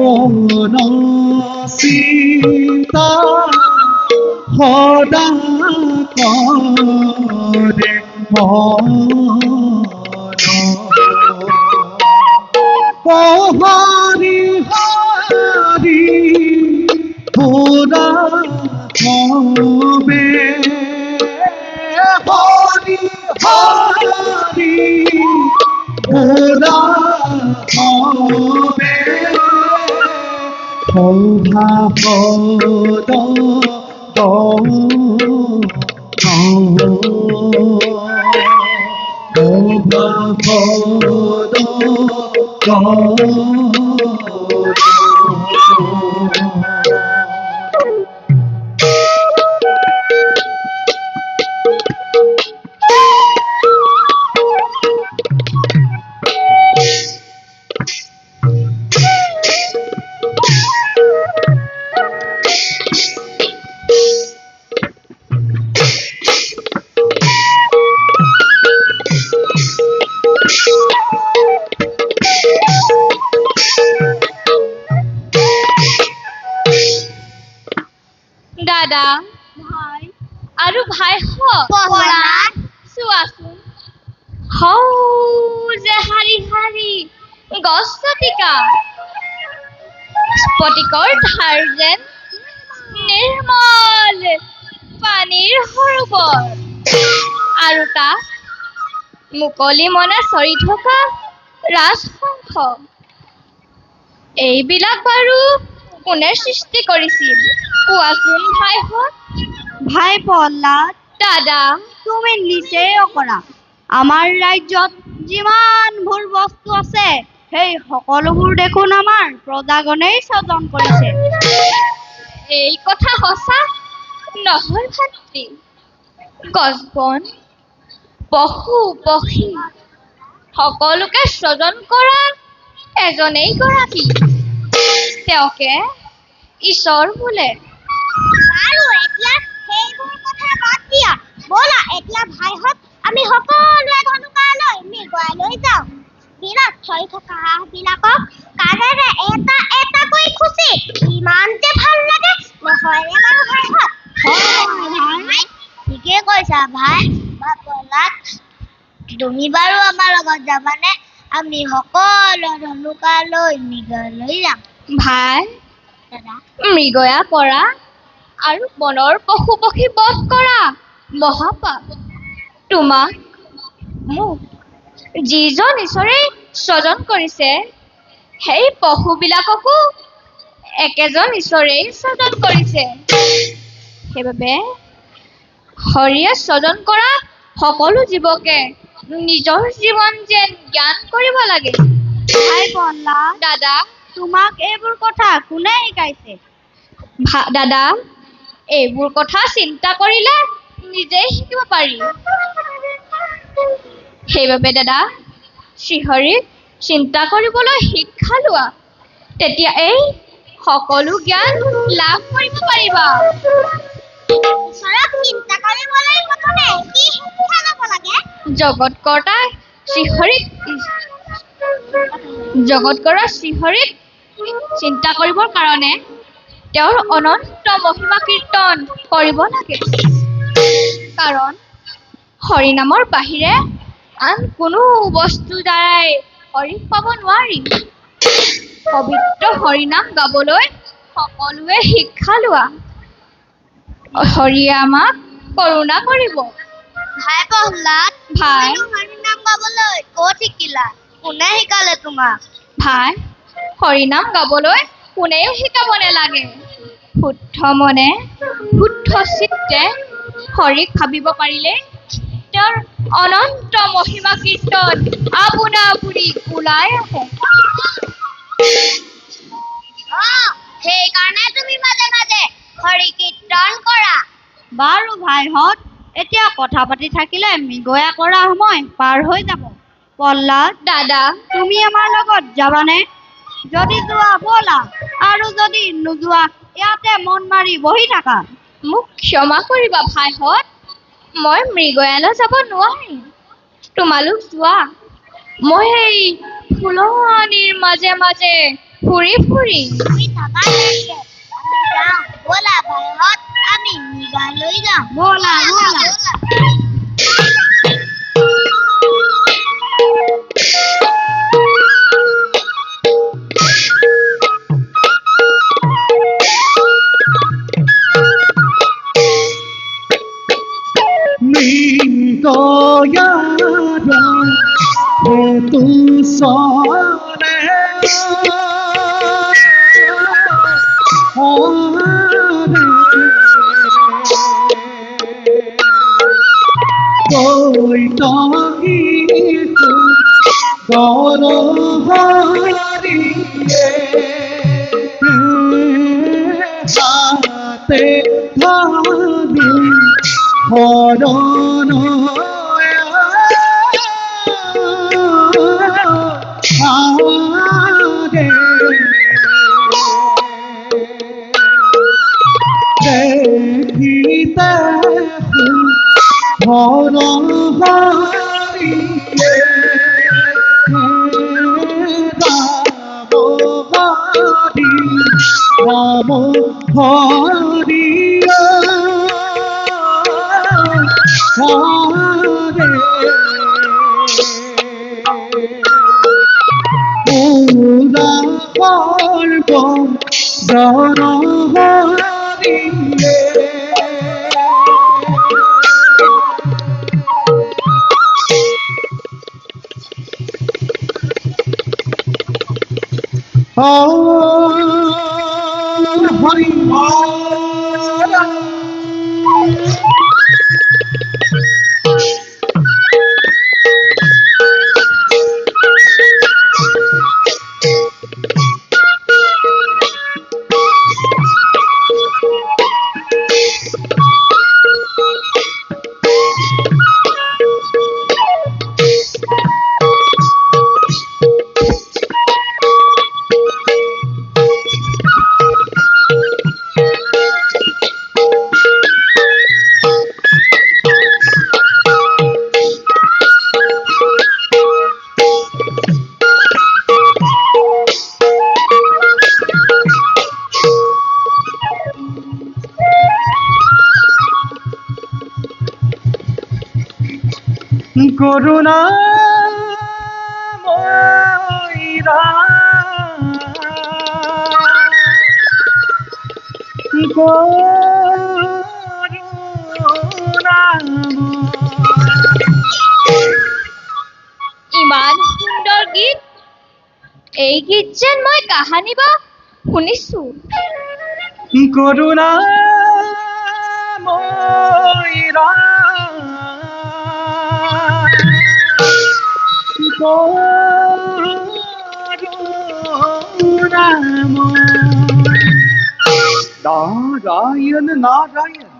হৰিণ সীতা সদা কৰে মন হৰি হৰি পুৰা হবে হৰি হৰি পুৰা হবে সৌভাপদ দাদা ভাই আৰু ভাই পঢ়াত চোৱাচোন হৌ যে হাৰি হাৰি গছ জটিকা স্ফটিকৰ ধাৰ যেন নিৰ্মল পানীৰ সৰোবৰ আৰু তাত মুকলি মনে চৰি থকা ৰাজহংস এইবিলাক বাৰু কোনে সৃষ্টি কৰিছিল কোৱাচোন ভাইহঁত ভাই প্ৰহ্লাদ, দাদা তুমি নিজেই অকৰা আমাৰ ৰাজ্যত যিমানবোৰ বস্তু আছে সেই সকলোবোৰ দেখোন আমাৰ প্ৰজাগণেই স্বজন কৰিছে। এই কথা সঁচা নহয় ভাতৃ গছ বন পশু পক্ষী সকলোকে স্বজন কৰা এজনেই গৰাকী তেওঁকে ঈশ্বৰ বোলে। আৰু এতিয়া সেইবোৰ কথা বাদ দিয়া, ব'লা এতিয়া ভাইহঁত আমি সকলোৱে ধনুকালৈ মৃগয়ালৈ যাওঁ। বিলত থৈ থকা হাঁহবিলাকক কাণেৰে এটা এটাকৈ খুচি ইমান যে ভাল লাগে নহয়নে বাৰু ভাইহঁত? ভাই ঠিকে কৈছা ভাই। প্ৰহ্লাদ, তুমি বাৰু আমাৰ লগত যাবানে? আমি সকলো ধনুকালৈ মৃগয়ালৈ যাম। ভাই দাদা মৃগয়া কৰা আৰু বনৰ পশু পক্ষী বধ কৰা মহাপাপ তোমাক মোক যিজন ঈশ্বৰে স্বজন কৰিছে সেই পশুবিলাককো একেজন ঈশ্বৰেই স্বজন কৰিছে সেইবাবে হৰিয়ে স্বজন কৰা সকলো জীৱকে নিজৰ জীৱন যেন জ্ঞান কৰিব লাগে। ভাই প্ৰহ্লাদ, দাদা তোমাক এইবোৰ কথা কোনে শিকাইছে? দাদা এইবোৰ কথা চিন্তা কৰিলে নিজেই শিকিব পাৰি সেইবাবে দাদা শ্ৰীহৰিক চিন্তা কৰিবলৈ শিক্ষা লোৱা তেতিয়া এই সকলো জ্ঞান লাভ কৰিব পাৰিবা। ঈশ্বৰক চিন্তা কৰিবলৈ প্ৰথমে কি শিক্ষা ল'ব লাগে? জগৎকৰ্তা শ্ৰীহৰিক চিন্তা কৰিবৰ কাৰণে তেওঁৰ অনন্ত মহিমা কীৰ্তন কৰিব লাগে কাৰণ হৰি নামৰ বাহিৰে আন কোনো বস্তু দ্বাৰাই হৰিক পাব নোৱাৰি। পবিত্ৰ হৰিনাম গাবলৈ সকলোৱে শিক্ষা লোৱা। হৰিয়ে আমাক কৰোণা কৰিব। ভাই প্ৰহ্লাদ, ভাই। তুমিনো হৰিনাম গাবলৈ ক'ত শিকিলা? কোনে শিকালে তোমাক? ভাই, হৰিনাম গাবলৈ কোনেও শিকাব নালাগে। শুদ্ধ মনে শুদ্ধ চিত্তে হৰিক ভাবিব পাৰিলে তেওঁৰ অনন্ত মহিমা কীৰ্তন আপোনা আপুনি ওলাই আহে। সেইকাৰণে তুমি মাজে মাজে হৰি কীৰ্তন কৰা। বাৰু ভাইহঁত, এতিয়া কথা পাতি থাকিলে মৃগয়া কৰা সময় পাৰ হৈ যাব। প্ৰহ্লাদ, দাদা, তুমি আমাৰ লগত যাবানে? যদি যোৱা ব'লা, আৰু যদি নোযোৱা ইয়াতে মন মাৰি বহি থাকা। মোক ক্ষমা কৰিবা ভাইহঁত, মই মৃগয়ালৈ যাব নোৱাৰিম। তোমালোক যোৱা, মই এই ফুলনিৰ মাজে মাজে ফুৰি ফুৰিম। তুমি থাকা নেকি? আমি যাওঁ ব'লা ভাইহঁত, আমি মৃগয়ালৈ যাওঁ। ব'লা ব'লা। মৃগয়াৰ হেতু চৰে কৈতহিতো গৰ হৰিয়ে হাতে ধৰি শৰণ দেখিতে হৰ হৰিয়ে ৰাম হৰিয়ে পুৰা সৰ্ব জন হৰিয়ে হৰি কৰুণা ময়ৰা ইমান সুন্দৰ গীত, এই গীত যেন মই কাহানি বা শুনিছো। কৰুণা ময়ৰা নাৰায়ণ নাৰায়ণ,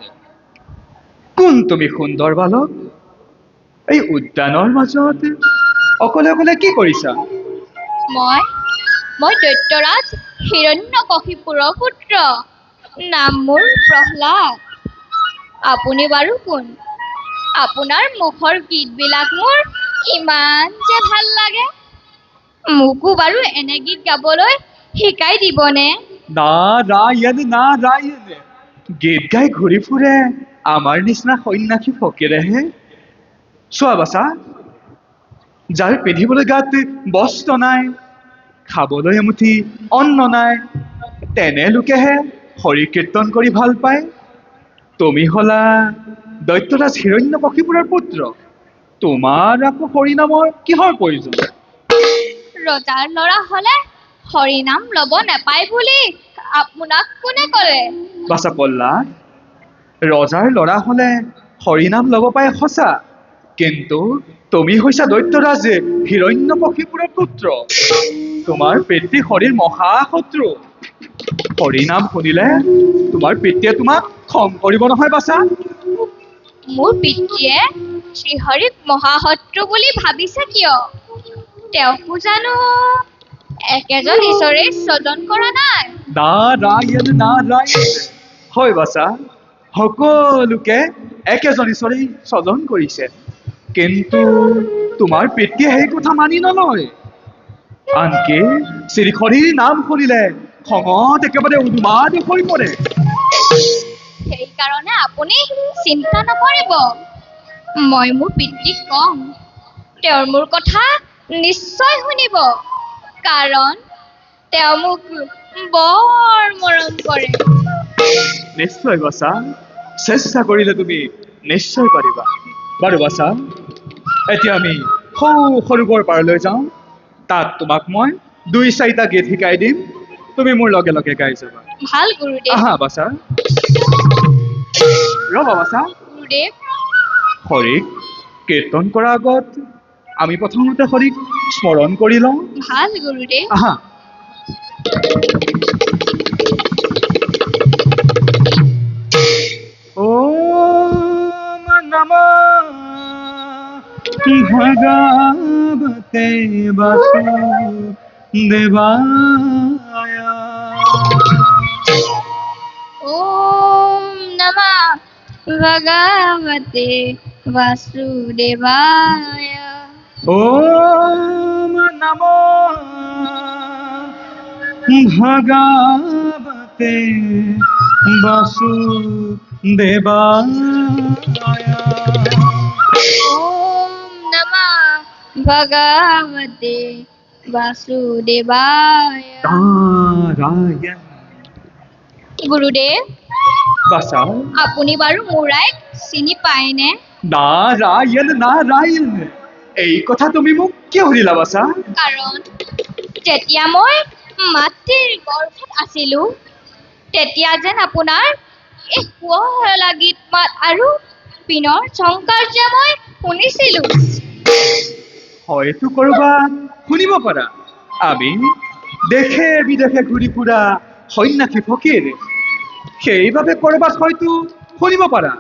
কোন তুমি সুন্দৰ বালক? এই উদ্যানৰ মাজত অকলে অকলে কি কৰিছা? মই দৈত্যৰাজ হিৰণ্যকশিপুৰৰ পুত্ৰ, নাম মোৰ প্ৰহ্লাদ। আপুনি বাৰু কোন? আপোনাৰ মুখৰ গীতবিলাক মোৰ ইমান যে ভাল লাগে। মোকো বাৰু এনে গীত গাবলৈ শিকাই দিবনে? নাৰায়ণ নাৰায়ণ, গীত গাই ঘূৰি ফুৰে আমাৰ নিচিনা সন্যাসী ফকীৰেহে। চোৱা বাচা, যাৰ পিন্ধিবলৈ গাত বস্ত্ৰ নাই, খাবলৈ এমুঠি অন্ন নাই, তেনে লোকেহে হৰি কীৰ্তন কৰি ভাল পায়। তুমি হলা দৈত্যৰাজ হিৰণ্যকশিপুৰৰ পুত্ৰ। তোমাৰ আকৌ হৰিনামৰ কিহৰ প্ৰয়োজন? ৰজাৰ ল'ৰা হ'লে হৰিনাম ল'ব নাপায় বুলি আপোনাক কোনে ক'লে? বাছা প্ৰহ্লাদ, ৰজাৰ ল'ৰা হ'লে হৰিনাম ল'ব পাৰে সঁচা, কিন্তু তুমি হৈছা দৈত্যৰাজ হিৰণ্যকশিপুৰৰ পুত্ৰ। তোমাৰ পিতৃ হৰিৰ মহাশত্ৰু। হৰিনাম শুনিলে তোমাৰ পিতৃয়ে তোমাক খং কৰিব নহয় বাছা। মোৰ পিতৃয়ে শ্ৰীহৰিক মহাশত্ৰু বুলি ভাবিছে কিয়? তেওঁকো জানো একেজন ঈশ্বৰে স্বজন কৰা নাই? নাৰায়ণ নাৰায়ণ। হয় বাছা, সকলোকে একেজন ঈশ্বৰেই স্বজন কৰিছে, কিন্তু তোমাৰ পিতৃয়ে সেই কথা মানি নলয়। আনকি শ্ৰীহৰিৰ নাম শুনিলে খঙত একেবাৰে উন্মাদ হৈ পৰে। সেইকাৰণে আপুনি চিন্তা নকৰিব, মই মোৰ পিতৃক কম, তেওঁৰ মোৰ কথা নিশ্চয় শুনিব, কাৰণ তেওঁ মোক বৰ মৰম কৰে। নিশ্চয় বাছা, চেষ্টা কৰিলে তুমি নিশ্চয় পাৰিবা। বাৰু বাছা, এতিয়া আমি সৰু পাৰলৈ যাওঁ। তাত তোমাক মই 2-4টা গীত শিকাই দিম, তুমি মোৰ লগে লগে গাই যাবা। ভাল গুৰুদেৱ। আহা বাছা, ৰবা বাছা। গুৰুদেৱ, হৰিক কীৰ্তন কৰাৰ আগত আমি প্ৰথমতে হৰিক স্মৰণ কৰি লওঁ। ভাল গুৰুদেৱ। আহা। ওম নমঃ ভগৱতে বাসুদেৱায়। ওম নমঃ ভগৱতে বাসুদেৱায়। ওম নমঃ ভগৱতে বাসুদেৱায়। ওম নমঃ ভগৱতে বাসুদেৱায়। নাৰায়ণ। গুৰুদেৱ, বাছা, আপুনি বাৰু মোৰ আইক চিনি পায়নে? নাৰায়ণ নাৰায়ণ। এই কথা তুমি মোক কিয় সুধিলা বাছা? কাৰণ যেতিয়া মই মাতৃৰ গৰ্ভত আছিলো, তেতিয়া যেন আপোনাৰ এই শুৱলা গীত মাত আৰু পিনৰ ঝংকাৰ যে মই শুনিছিলো। হয়তো কৰবাত শুনিব পাৰা। আমি দেশে বিদেশে ঘূৰি ফুৰা সন্যাসী ফকীৰ, সেইবাবে কৰবাত হয়তো শুনিব পাৰা।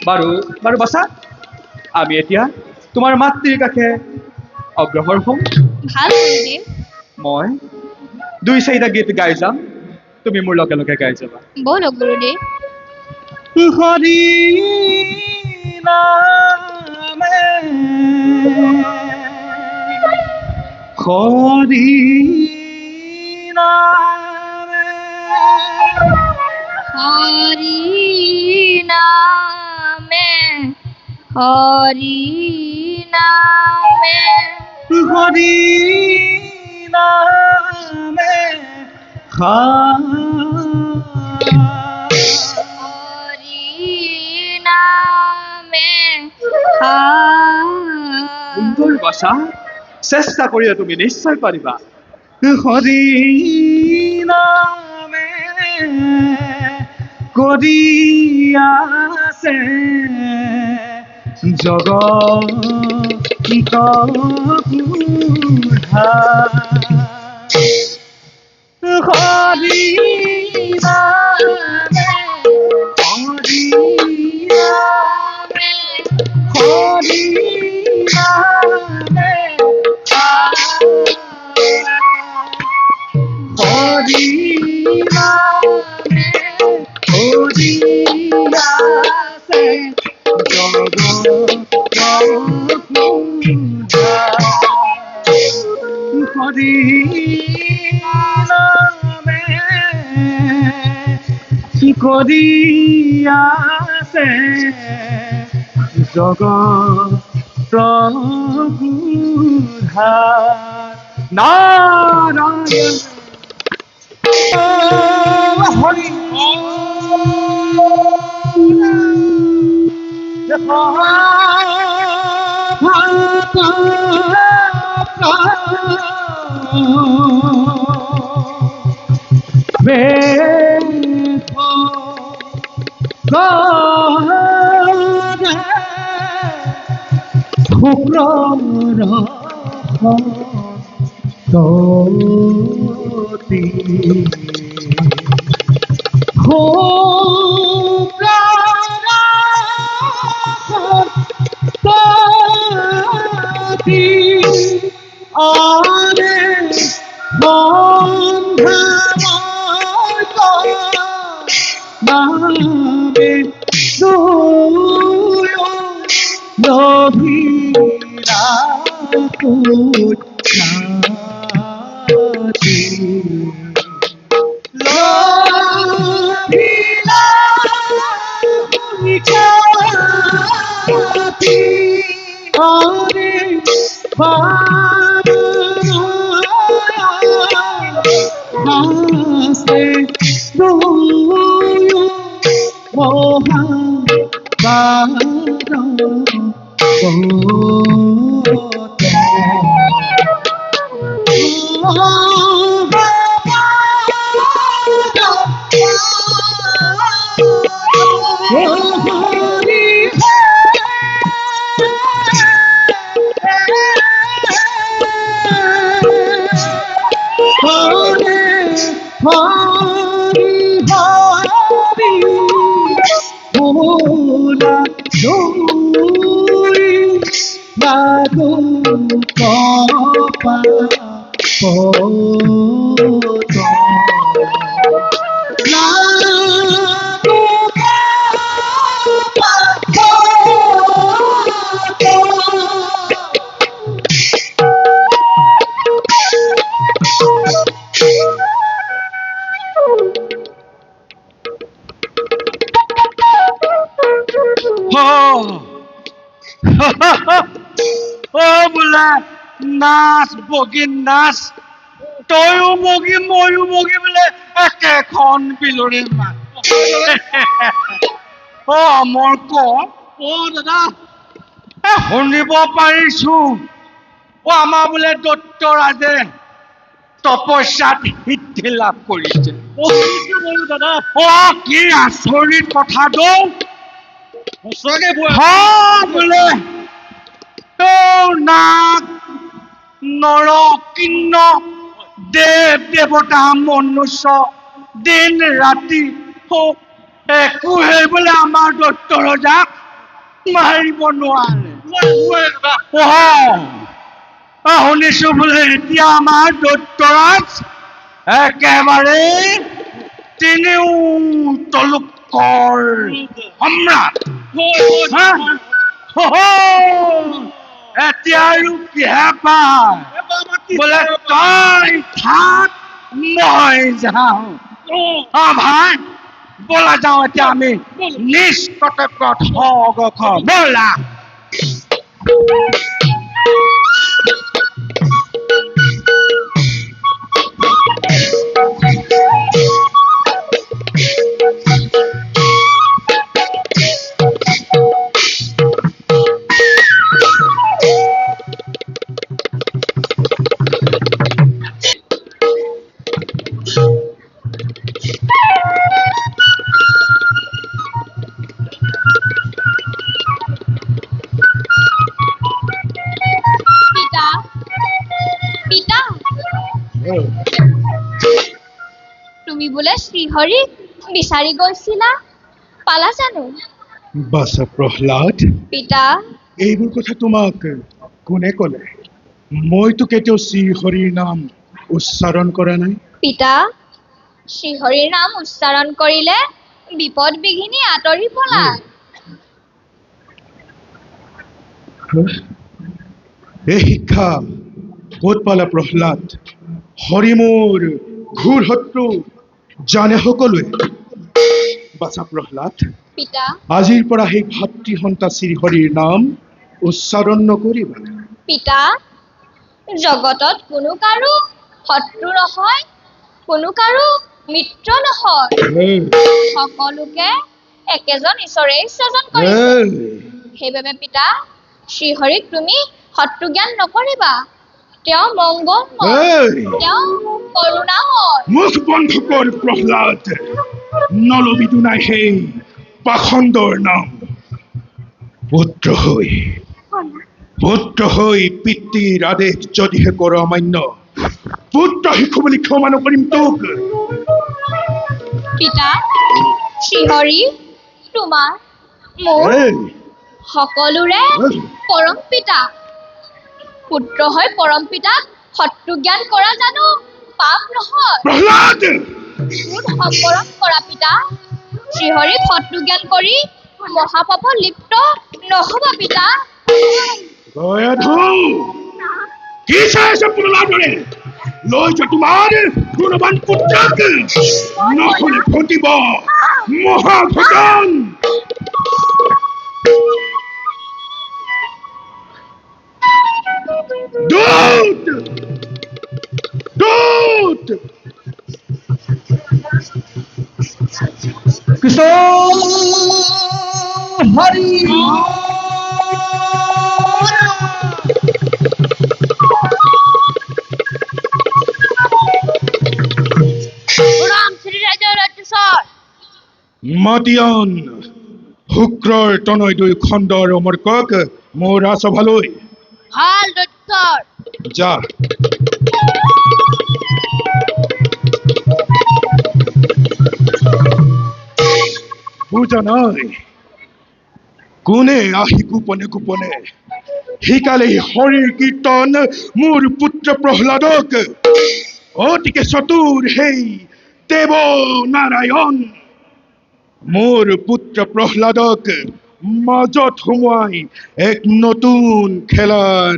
বাৰু বাৰু বাছা, আমি এতিয়া তোমাৰ মাতৃৰ কাষে অগ্ৰসৰ হওঁ। ভাল গুৰুদেৱ। মই 2-4টা গীত গাই যাম, তুমি মোৰ লগে লগে গাই যাবা। বলক গুৰুদেৱ। হৰি নামে হৰি নামে হৰি নামে হৰি নামে হৰি নামে হৰি নামে সুন্দৰ বাছা, চেষ্টা কৰিলে তুমি নিশ্চয় পাৰিবা। হৰি নামে কৰি আছে জগত উদ্ধাৰ। হৰি নামে হৰি নামে হৰি নামে হৰি নামে হৰি আছে জগত উদ্ধাৰ। হৰি নামে কৰি আছে জগত উদ্ধাৰ। নাৰায়ণ। হৰি বোলে নাচ বগী নাচ, তয়ো বগী ময়ো বগী বোলে একেখন বিলৰে মাত। মোৰ ক দাদা শুনিব পাৰিছো আমাৰ বোলে দত্তৰাজে তপস্যাত সিদ্ধি লাভ কৰিছে। দাদা কি আচৰিত কথাটো বোলে নাগ নৰ কিন্নৰ দেৱ দেৱতা মনুষ্য দিন ৰাতি একো সেই বোলে আমাৰ দত্ত ৰজাক মাৰিব নোৱাৰে। শুনিছো বোলে এতিয়া আমাৰ দত্তৰাজ একেবাৰে তিনিও তলুকৰ সম্ৰাট। এতিয়া আৰু কিহে পায় বোলে তই থাক মই যাওঁ। ভাই বলা যাওঁ এতিয়া আমি নিজ কৰ্তব্যত বলা। তুমি বোলে শ্ৰীহৰি বিচাৰি গৈছিলা, পালা জানো? বাছা প্ৰহ্লাদ, পিতা এইবোৰ কথা তোমাক কোনে ক'লে? মইতো কেতিয়াও শ্ৰীহৰিৰ নাম উচ্চাৰণ কৰা নাই। পিতা শ্ৰীহৰিৰ নাম উচ্চাৰণ কৰিলে বিপদ বিঘিনি আঁতৰি পলায়। এই শিক্ষা ক'ত পালা প্ৰহ্লাদ? হৰি মোৰ ঘোৰ শত্ৰু জানে সকলোৱে। বাছা প্ৰহ্লাদ, পিতা আজিৰ পৰা সেই ভাতৃ সন্তা শ্ৰীহৰিৰ নাম উচ্চাৰণ নকৰিবা। পিতা জগতত কোনো কাৰো শত্ৰু নহয়, কোনো কাৰো মিত্ৰ নহয়, সকলোকে একেজন ঈশ্বৰে সৃজন কৰিছে। সেইবাবে পিতা শ্ৰীহৰিক তুমি শত্ৰু জ্ঞান নকৰিবা তেওঁ মংগলময় এই তেওঁ কৰুণাময় মুখ বন্ধ কৰ প্ৰহ্লাদ নলবিতো নাই সেই পাখণ্ডৰ নাম পুত্ৰ হৈ পিতৃৰ আদেশ যদিহে কৰ অমান্য পুত্ৰ শিশু বুলি ক্ষমা নকৰিম তোক পিতা শ্ৰীহৰি তোমাৰ মোৰ এই, সকলোৰে পৰম পিতা পুত্ৰ হৈ পৰম পিতাক শত্ৰু জ্ঞান কৰা জানো পাপ নহয় প্ৰহ্লাদ ক্ৰোধ সম্বৰণ কৰা পিতা শ্ৰীহৰিক শত্ৰু জ্ঞান কৰি মহাপাপ লিপ্ত নহ'ব পিতা গয়াধু কি চাই আছে প্ৰহ্লাদৰে লৈ যোৱা তোমাৰ গুণৱান পুত্ৰক নহ'লে ঘটিব মহাঘটন দূত দূত কৃষ্ণ হৰি মাতিয়ান শুক্ৰৰ তনয় দুই খণ্ডৰ অমৰকক মোৰ ৰাজসভালৈ ভাল দত্তৰ যা বুজা নাই কোনে আহি গোপনে গোপনে শিকালে হৰিৰ কীৰ্তন মোৰ পুত্ৰ প্ৰহ্লাদক অতিকে চতুৰ সেই দেৱ নাৰায়ণ মোৰ পুত্ৰ প্ৰহ্লাদক মাজত সোমোৱাই এক নতুন খেলাৰ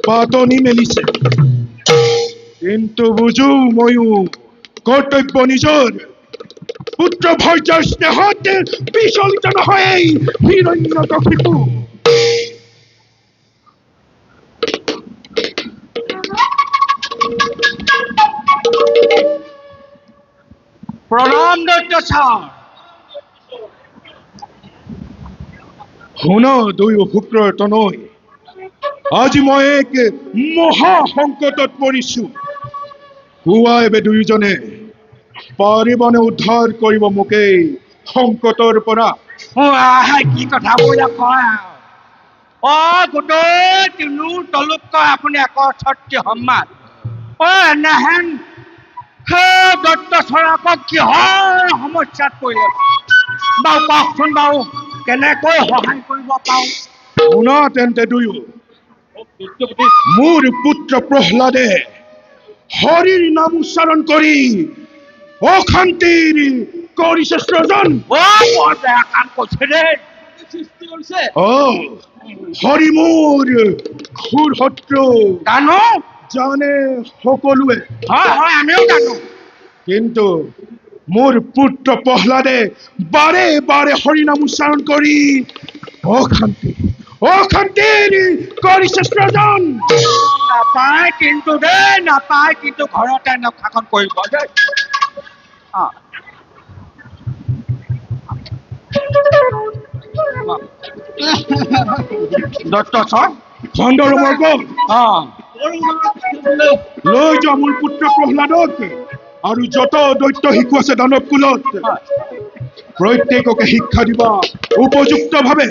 পাতনি মেলিছে কিন্তু বুজো ময়ো কৰ্তব্য নিজৰ পুত্ৰ ভৰ্যৰ স্নেহত বিচলিত নহয় হিৰণ্যকশিপু প্ৰণাম দৈত্য ছাৰ শুন দুয়ো শুক্ৰৰ তনয় আজি মই এক মহা সংকটত পৰিছো কোৱা এবে দুয়োজনে পাৰিবনে উদ্ধাৰ কৰিব মোক এই সংকটৰ পৰা কি কথাবোৰ কয় গোটেই তিনিও তলুকৈ আপুনি একৰ ছত্ৰী সন্মান এনেহেন সেই দত্ত চৰাকক কিহৰ সমস্যাত পৰিলে বাৰু কওকচোন বাৰু কেনেকৈ সহায় কৰিব পাৰোঁ শুনা তেন্তে দুয়ো মোৰ পুত্ৰ প্ৰহ্লাদে হৰিৰ নাম উচ্চাৰণ কৰি অশান্তিৰ কৰিছে সৃজন বৰ বেয়া কাম কৰিছে দেই হৰি মোৰ ঘোৰ শত্ৰু জানো জানে সকলোৱে হয় আমিও জানো কিন্তু মোৰ পুত্ৰ প্ৰহ্লাদে বাৰে বাৰে হৰি নাম উচ্চাৰণ কৰি অশান্তিৰ কৰিছে সৃজন নাপায় কিন্তু দেই নাপায় কিন্তু ঘৰতে নখাখন কৰিব দেই দত্ত ছাৰ খণ্ডৰ গল লৈ যোৱা মোৰ পুত্ৰ প্ৰহ্লাদক আৰু যত দৈত্য শিশু আছে দানৱ কুলত প্ৰত্যেককে শিক্ষা দিবা উপযুক্ত ভাৱে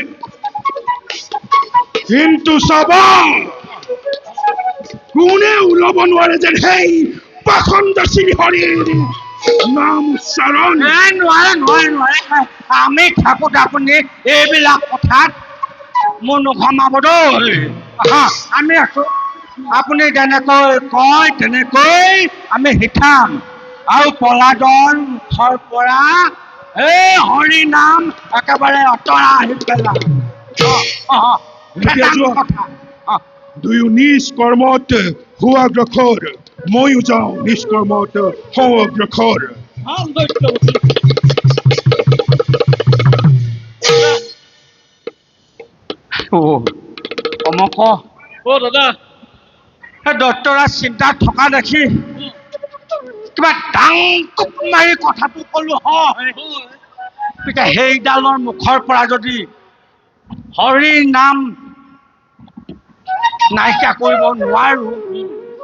কিন্তু চাবা কোনেও ল'ব নোৱাৰে যেন সেই পাখণ্ড শ্ৰীহৰিৰ নাম উচ্চাৰণ নোৱাৰে আমি থাকোঁতে আপুনি এইবিলাক কথাত মোৰ নোসমাব দেই আমি আছো আপুনি যেনেকৈ কয় তেনেকৈ আমি শিকাম আৰু প্ৰহ্লাদৰ মুখৰ পৰা এই হৰি নাম একেবাৰে আঁতৰা আহি পেলাম দুয়ো নিজ কৰ্মত সুঅগ্ৰসৰ ময়ো যাওঁ নিজ কৰ্মত সুঅগ্ৰসৰ দাদা দত্তৰাজ চিন্তাত থকা দেখি কিবা ডাংকুপ মাৰি কথাটো ক'লো হয় এতিয়া সেইডালৰ মুখৰ পৰা যদি হৰি নাম নাইকিয়া কৰিব নোৱাৰো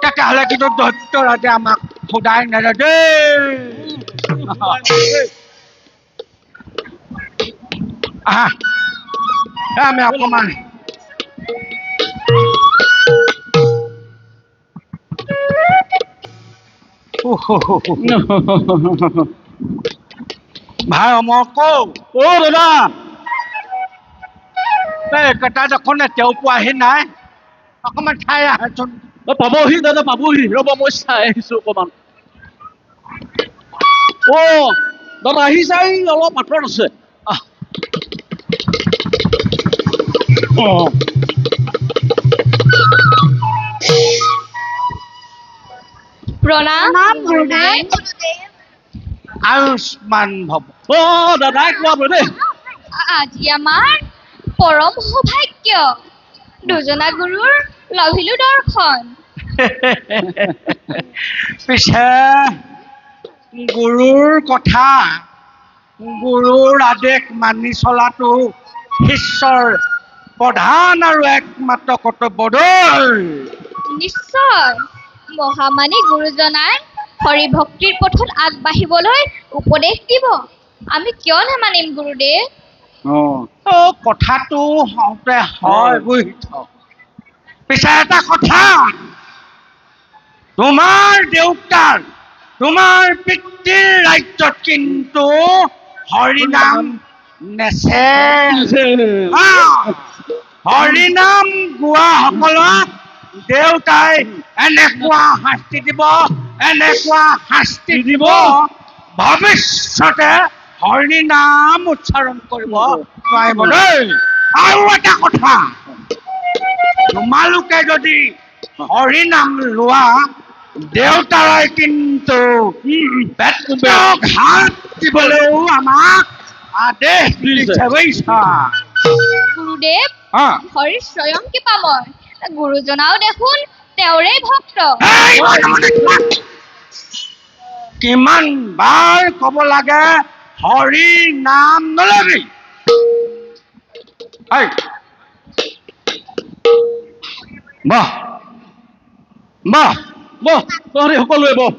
তেতিয়াহ'লে কিন্তু দৈত্যৰাজে আমাক সদায় নেৰে দেই আহা আমি অকণমান ভাই অমৰ কওঁ দাদা একেটা দেখোন এতিয়াও পোৱাহি নাই অকণমান ঠাই আহাচোন পাবহি দাদা পাবহি ৰ'ব মই চাই আহিছো অকণমান দাদা আহিছা এই অলপ আঁতৰত আছে প্ৰণাম গুৰুদেৱ আয়ুষ্মান ভৱ দাদাই কোৱা বোলে দেই আজি আমাৰ পৰম সৌভাগ্য দুজনা গুৰুৰ লভিলো দৰ্শন পিছে গুৰুৰ কথা গুৰুৰ আদেশ মানি চলাটো শিষ্যৰ প্ৰধান আৰু একমাত্ৰ কৰ্তব্য দেই নিশ্চয় মহামানী গুৰুজনাই হৰি ভক্তিৰ পথত আগবাঢ়িবলৈ উপদেশ দিব আমি কিয় নামানিম গুৰুদেৱ কথাটো হওঁতে হয় বুজিছ পিছে এটা কথা তোমাৰ দেউতাৰ তোমাৰ পিতৃৰ ৰাজ্যত কিন্তু হৰিনাম নেচে হৰিনাম গোৱাসকলক দেউতাই এনেকুৱা শাস্তি দিব ভৱিষ্যতে হৰিনাম উচ্চাৰণ কৰিব নোৱাৰিব দেই আৰু এটা কথা তোমালোকে যদি হৰিনাম লোৱা দেউতাৰাই কিন্তু পেটক হাত দিবলৈও আমাক আদেশ দিছে বুজিছা গুৰুদেৱ হৰি স্বয়ং কৃপাময় গুৰুজনাও দেখোন তেওঁৰে ভক্ত কিমান বাৰ কব লাগে হৰি নাম নলবি বাহ বাহ বহ তহঁতি সকলোৱে বহ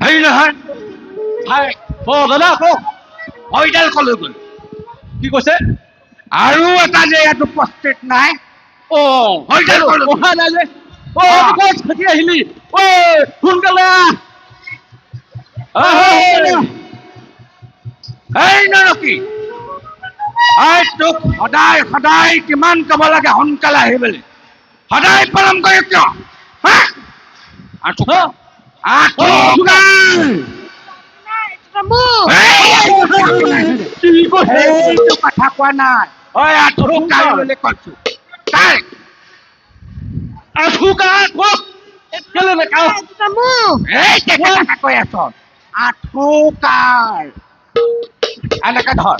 হেৰি নহয় দাদা কওক হৰিডাল কলৈ গ'ল কি কৈছে আৰু এটা যে ইয়াত উপস্থিত নাই হৰিডাল কলৈ গ'ল অহা নাই যে ক'ত থাকি আহিলি সোনকালে এই নৰকি তোক সদায় সদায় কিমান ক'ব লাগে সোনকালে আহিবলৈ সদায় পলম কৰে কিয় কথা কোৱা নাই বুলি কৈছো কৈ আছ আঁঠুকাৰ এনেকে ধৰ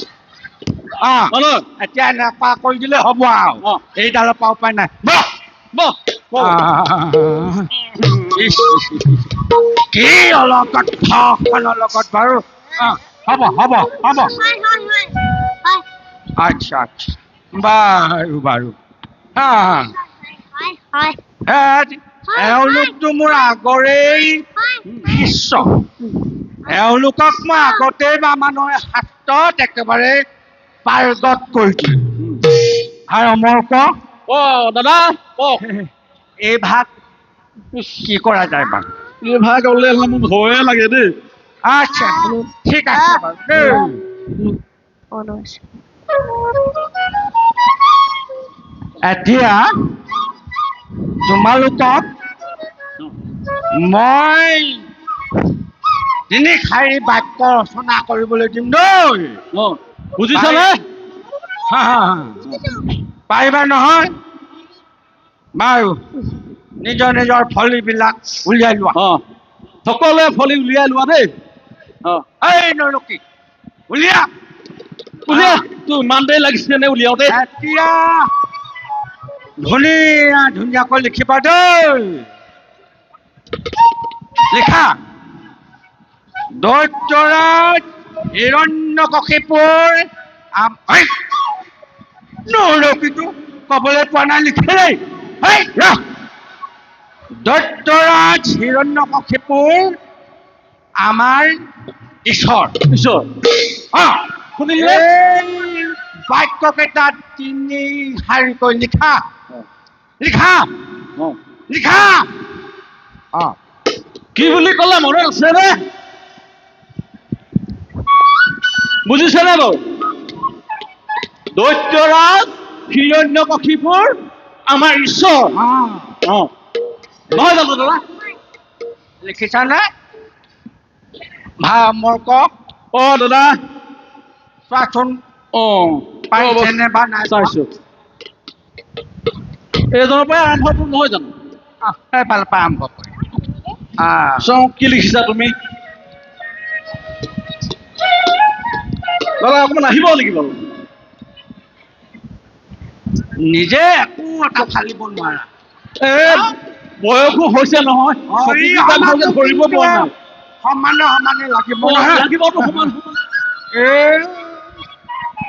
এতিয়া এনেকুৱা কৰি দিলে হ'ব আৰু এইডালৰ পৰা উপায় নাই কি অলগত খনৰ লগত বাৰু হ'ব হ'ব হ'ব আচ্ছা আচ্ছা বাৰু বাৰু এওঁলোকতো মোৰ আগৰেই শিষ্য এওঁলোকক মই আগতেই বা মানুহৰ শাস্ত্ৰত একেবাৰে পাৰ্গত কৰি দিলোঁ আৰু অমৰ দাদা কওক এই ভাগ কি কৰা যায় বাৰু এই ভাগ উলিয়ালে মোৰ ভয়ে লাগে দেই আচ্ছা ঠিক আছে বাৰু দেই এতিয়া তোমালোকক মই তিনি শাৰী বাক্য ৰচনা কৰিবলৈ দিম দেই বুজিছানে পাৰিবা নহয় বাৰু নিজৰ নিজৰ ফলিবিলাক উলিয়াই লোৱা সকলোৱে ফলি উলিয়াই লোৱা দেই এই নৰকি উলিয়া উলিয়া তোৰ ইমান দেৰি লাগিছে নে উলিয়াওতে এতিয়া ধুনীয়া ধুনীয়াকৈ লিখিবা দেই লিখা দৈত্যৰাজ হিৰণ্য হিৰণ্যকশিপুৰ নৰকিটো কবলৈ পোৱা নাই লিখিলে দৈত্যৰাজ হিৰণ্যকশিপুৰ আমাৰ ঈশ্বৰ ঈশ্বৰ শুনিলে বাক্যকেইটা তিনি শাৰীকৈ লিখা লিখা লিখা কি বুলি ক'লে মনত আছেনে বুজিছেনে বাৰু দৈত্যৰাজ হিৰণ্যকশিপুৰ আমাৰ ঈশ্বৰ নহয় জানো দাদা লিখিছানে মোৰ কওক দাদা চোৱাচোন পাৰিছেনে বা নাই চাইছো এইজনৰ পৰাই আৰম্ভটো নহয় জানো সেইফালৰ পৰা আৰম্ভ কৰি চাওঁ কি লিখিছা তুমি দাদা অকণমান আহিব নেকি বাৰু নিজে একো এটা ফালিব নোৱাৰা বয়সো হৈছে নহয় ভালকে ধৰিব পৰা নাই সমানে সমানে লাগিব লাগিবতো সমান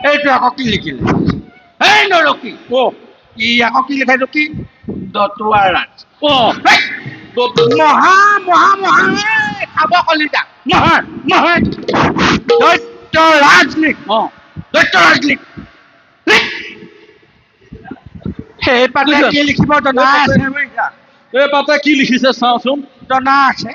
এইটো আকৌ কি লিখিলে এই নৰকি ই আকৌ কি লিখাইছো কি দতুৱাৰাজ মহা মহা মহা খাব কলিতা নহয় নহয় দৈত্যৰাজ লিখ দৈত্যৰাজ লিখ সেই পাতে কি লিখিব জনা আছে এই পাতে কি লিখিছে চাওঁচোন জনা আছে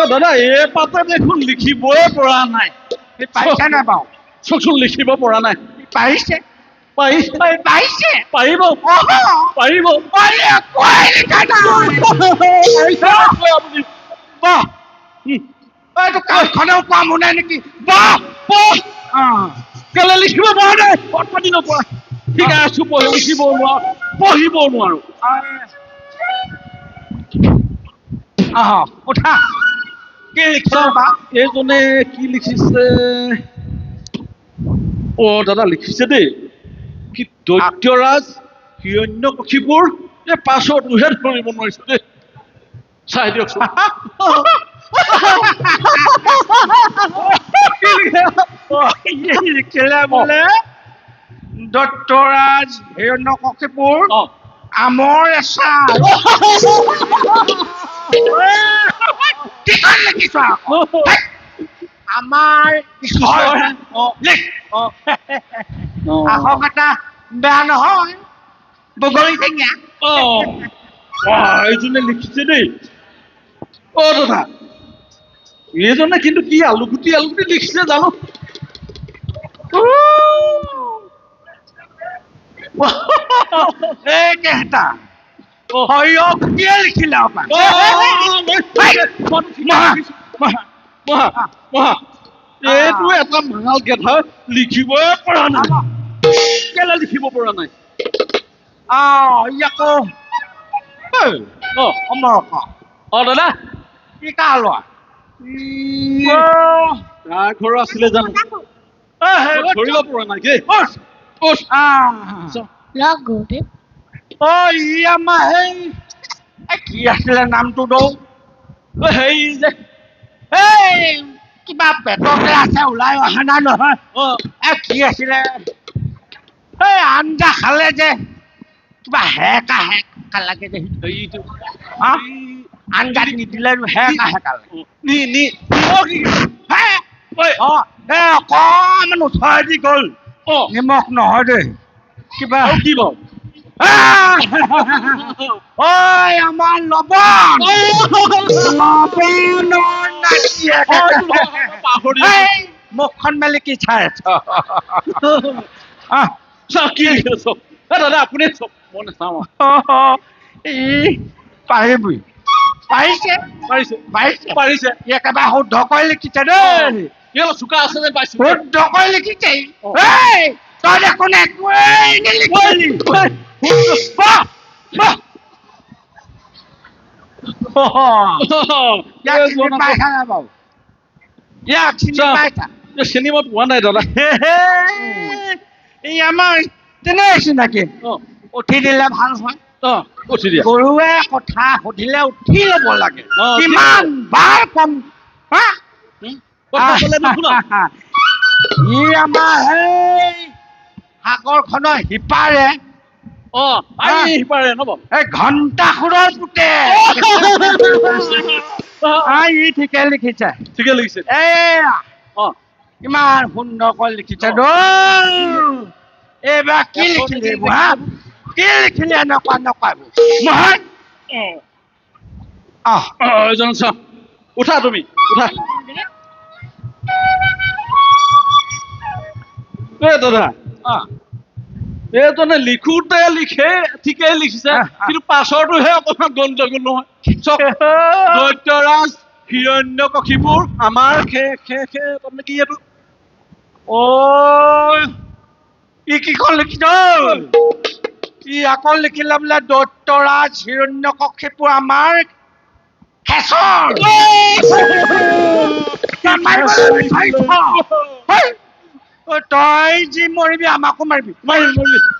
দাদা এই পাতে দেখোন লিখিবই পৰা নাই পাৰিছে নাই বাৰু চকচোন লিখিব পৰা নাই পাৰিছে পাৰিছে পাৰিছে পাৰিব পাৰিব আপুনি বাহ এইটো কাণখনেও কোৱা মোৰ নাই নেকি বাহ কেলে লিখিব পৰা নাই পাতি নপৰা শিকাই আছো লিখিব নোৱাৰো পঢ়িব নোৱাৰো উঠা কি লিখিছ বা এইজনে কি লিখিছে দাদা লিখিছে দেই কি দৈত্যৰাজ হিৰণ্যকশিপুৰ এই পাছৰটোহে ধৰিব নোৱাৰিছো দেই চাই দিয়কচোন লিখিলে বোলে দৈত্যৰাজ হিৰণ্যকশিপুৰ আমৰ এচাৰ লিখিছ আমাৰ ঈশ্বৰ আহক এটা বেয়া নহয় বগৰী টেঙা এইজনে লিখিছে দেই দাদা এইজনে কিন্তু কি আলুগুটি লিখিছে জানো এই কেহতা সৰিয়হ গুটিয়ে লিখিলে এইটো এটা মাঙাল গেধা লিখিবই পৰা নাই কেলে লিখিব পৰা নাই আকৌ দাদা কি কা লোৱা কাৰ ঘৰ আছিলে জানো ধৰিব পৰা নাই দেই ই আমাৰ সেই কি আছিলে নামটো হেৰি যে কিবা পেটতে আছে ওলাই অহা নাই নহয় কি আছিলে এই আঞ্জা খালে যে কিবা হেকা হেকা লাগে যে সেইটো আঞ্জাত নিদিলে হেকা হেকা লাগে অকমান ওচৰেদি গ'ল নিমখ নহয় দেই কিবা কি বাৰু আমাৰ লবণ মুখখন মেলি কি চাই কি দাদা আপুনি চব মই নাচাওঁ পাৰিবি পাৰিছে পাৰিছে পাৰিছে পাৰিছে একেবাৰে শুদ্ধ কৰি লিখিছে দেই চোকা আছে যেন পাইছো শুদ্ধ কৰি লিখিছে তই দেখোন একোৱেই নিলিখিলি চিনি মই পোৱা নাই দাদা এই আমাৰ তেনে চিনাকি উঠি দিলে ভাল হয় উঠি দিয়া গৰুৱে কথা সুধিলে উঠি ল'ব লাগে অ, কিমান বাৰ কম হা? কথা ক'লে নুশুনা। ই আমাৰ সেই সাগৰখনৰ সিপাৰে সিপাৰে নব এই ঘণ্টাসুৰৰ পুতে ই ঠিকে লিখিছে ঠিকে লাগিছে এয়া অ ইমান সুন্দৰকৈ লিখিছে এইবাৰ কি লিখিলে এইবোৰ হা কি লিখিলে এনেকুৱা নকৰাবোৰ মহান এজন চাম উঠা তুমি উঠা দাদা এইজনে লিখোতে লিখে ঠিকেই লিখিছে কিন্তু পাছৰটোহে অকণমান গণ্ডগোল নহয় দৈত্যৰাজ হিৰণ্যকশিপুৰ আমাৰ তাৰমানে কি এইটো ই কিখন লিখিছ ই আকৌ লিখিলে বোলে দৈত্যৰাজ হিৰণ্যকশিপুৰ আমাৰ খেচৰ তই যি মৰিবি আমাকো মাৰিবি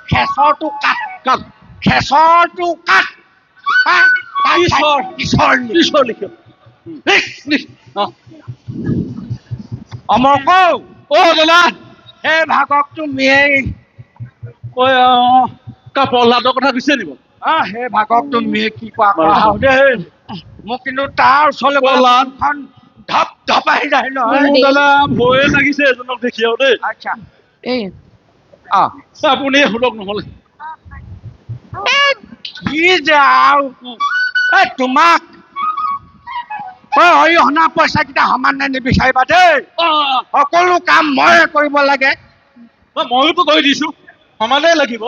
খেচৰটো কাট কাট খেচৰটো কাট ঈশ্বৰ লিখিব অমৰক দাদা সেই ভাগক তুমিয়েই প্ৰহ্লাদৰ কথা কৈছে নিব সেই ভাগক তুমিয়ে কি কোৱা দেই মোক কিন্তু তাৰ ওচৰলৈ প্ৰহ্লাদখন ধপ ধপ আহি যায় নহয় দাদা ভয়ে লাগিছে এজনক দেখি আৰু দেই আচ্ছা আপুনি শুনক নহ'লে কি যে আৰু তোমাক অৰিহণা পইচাকেইটা সমানে নিবিচাৰিবা দেই সকলো কাম ময়ে কৰিব লাগে ময়োতো কৈ দিছো সমানে লাগিব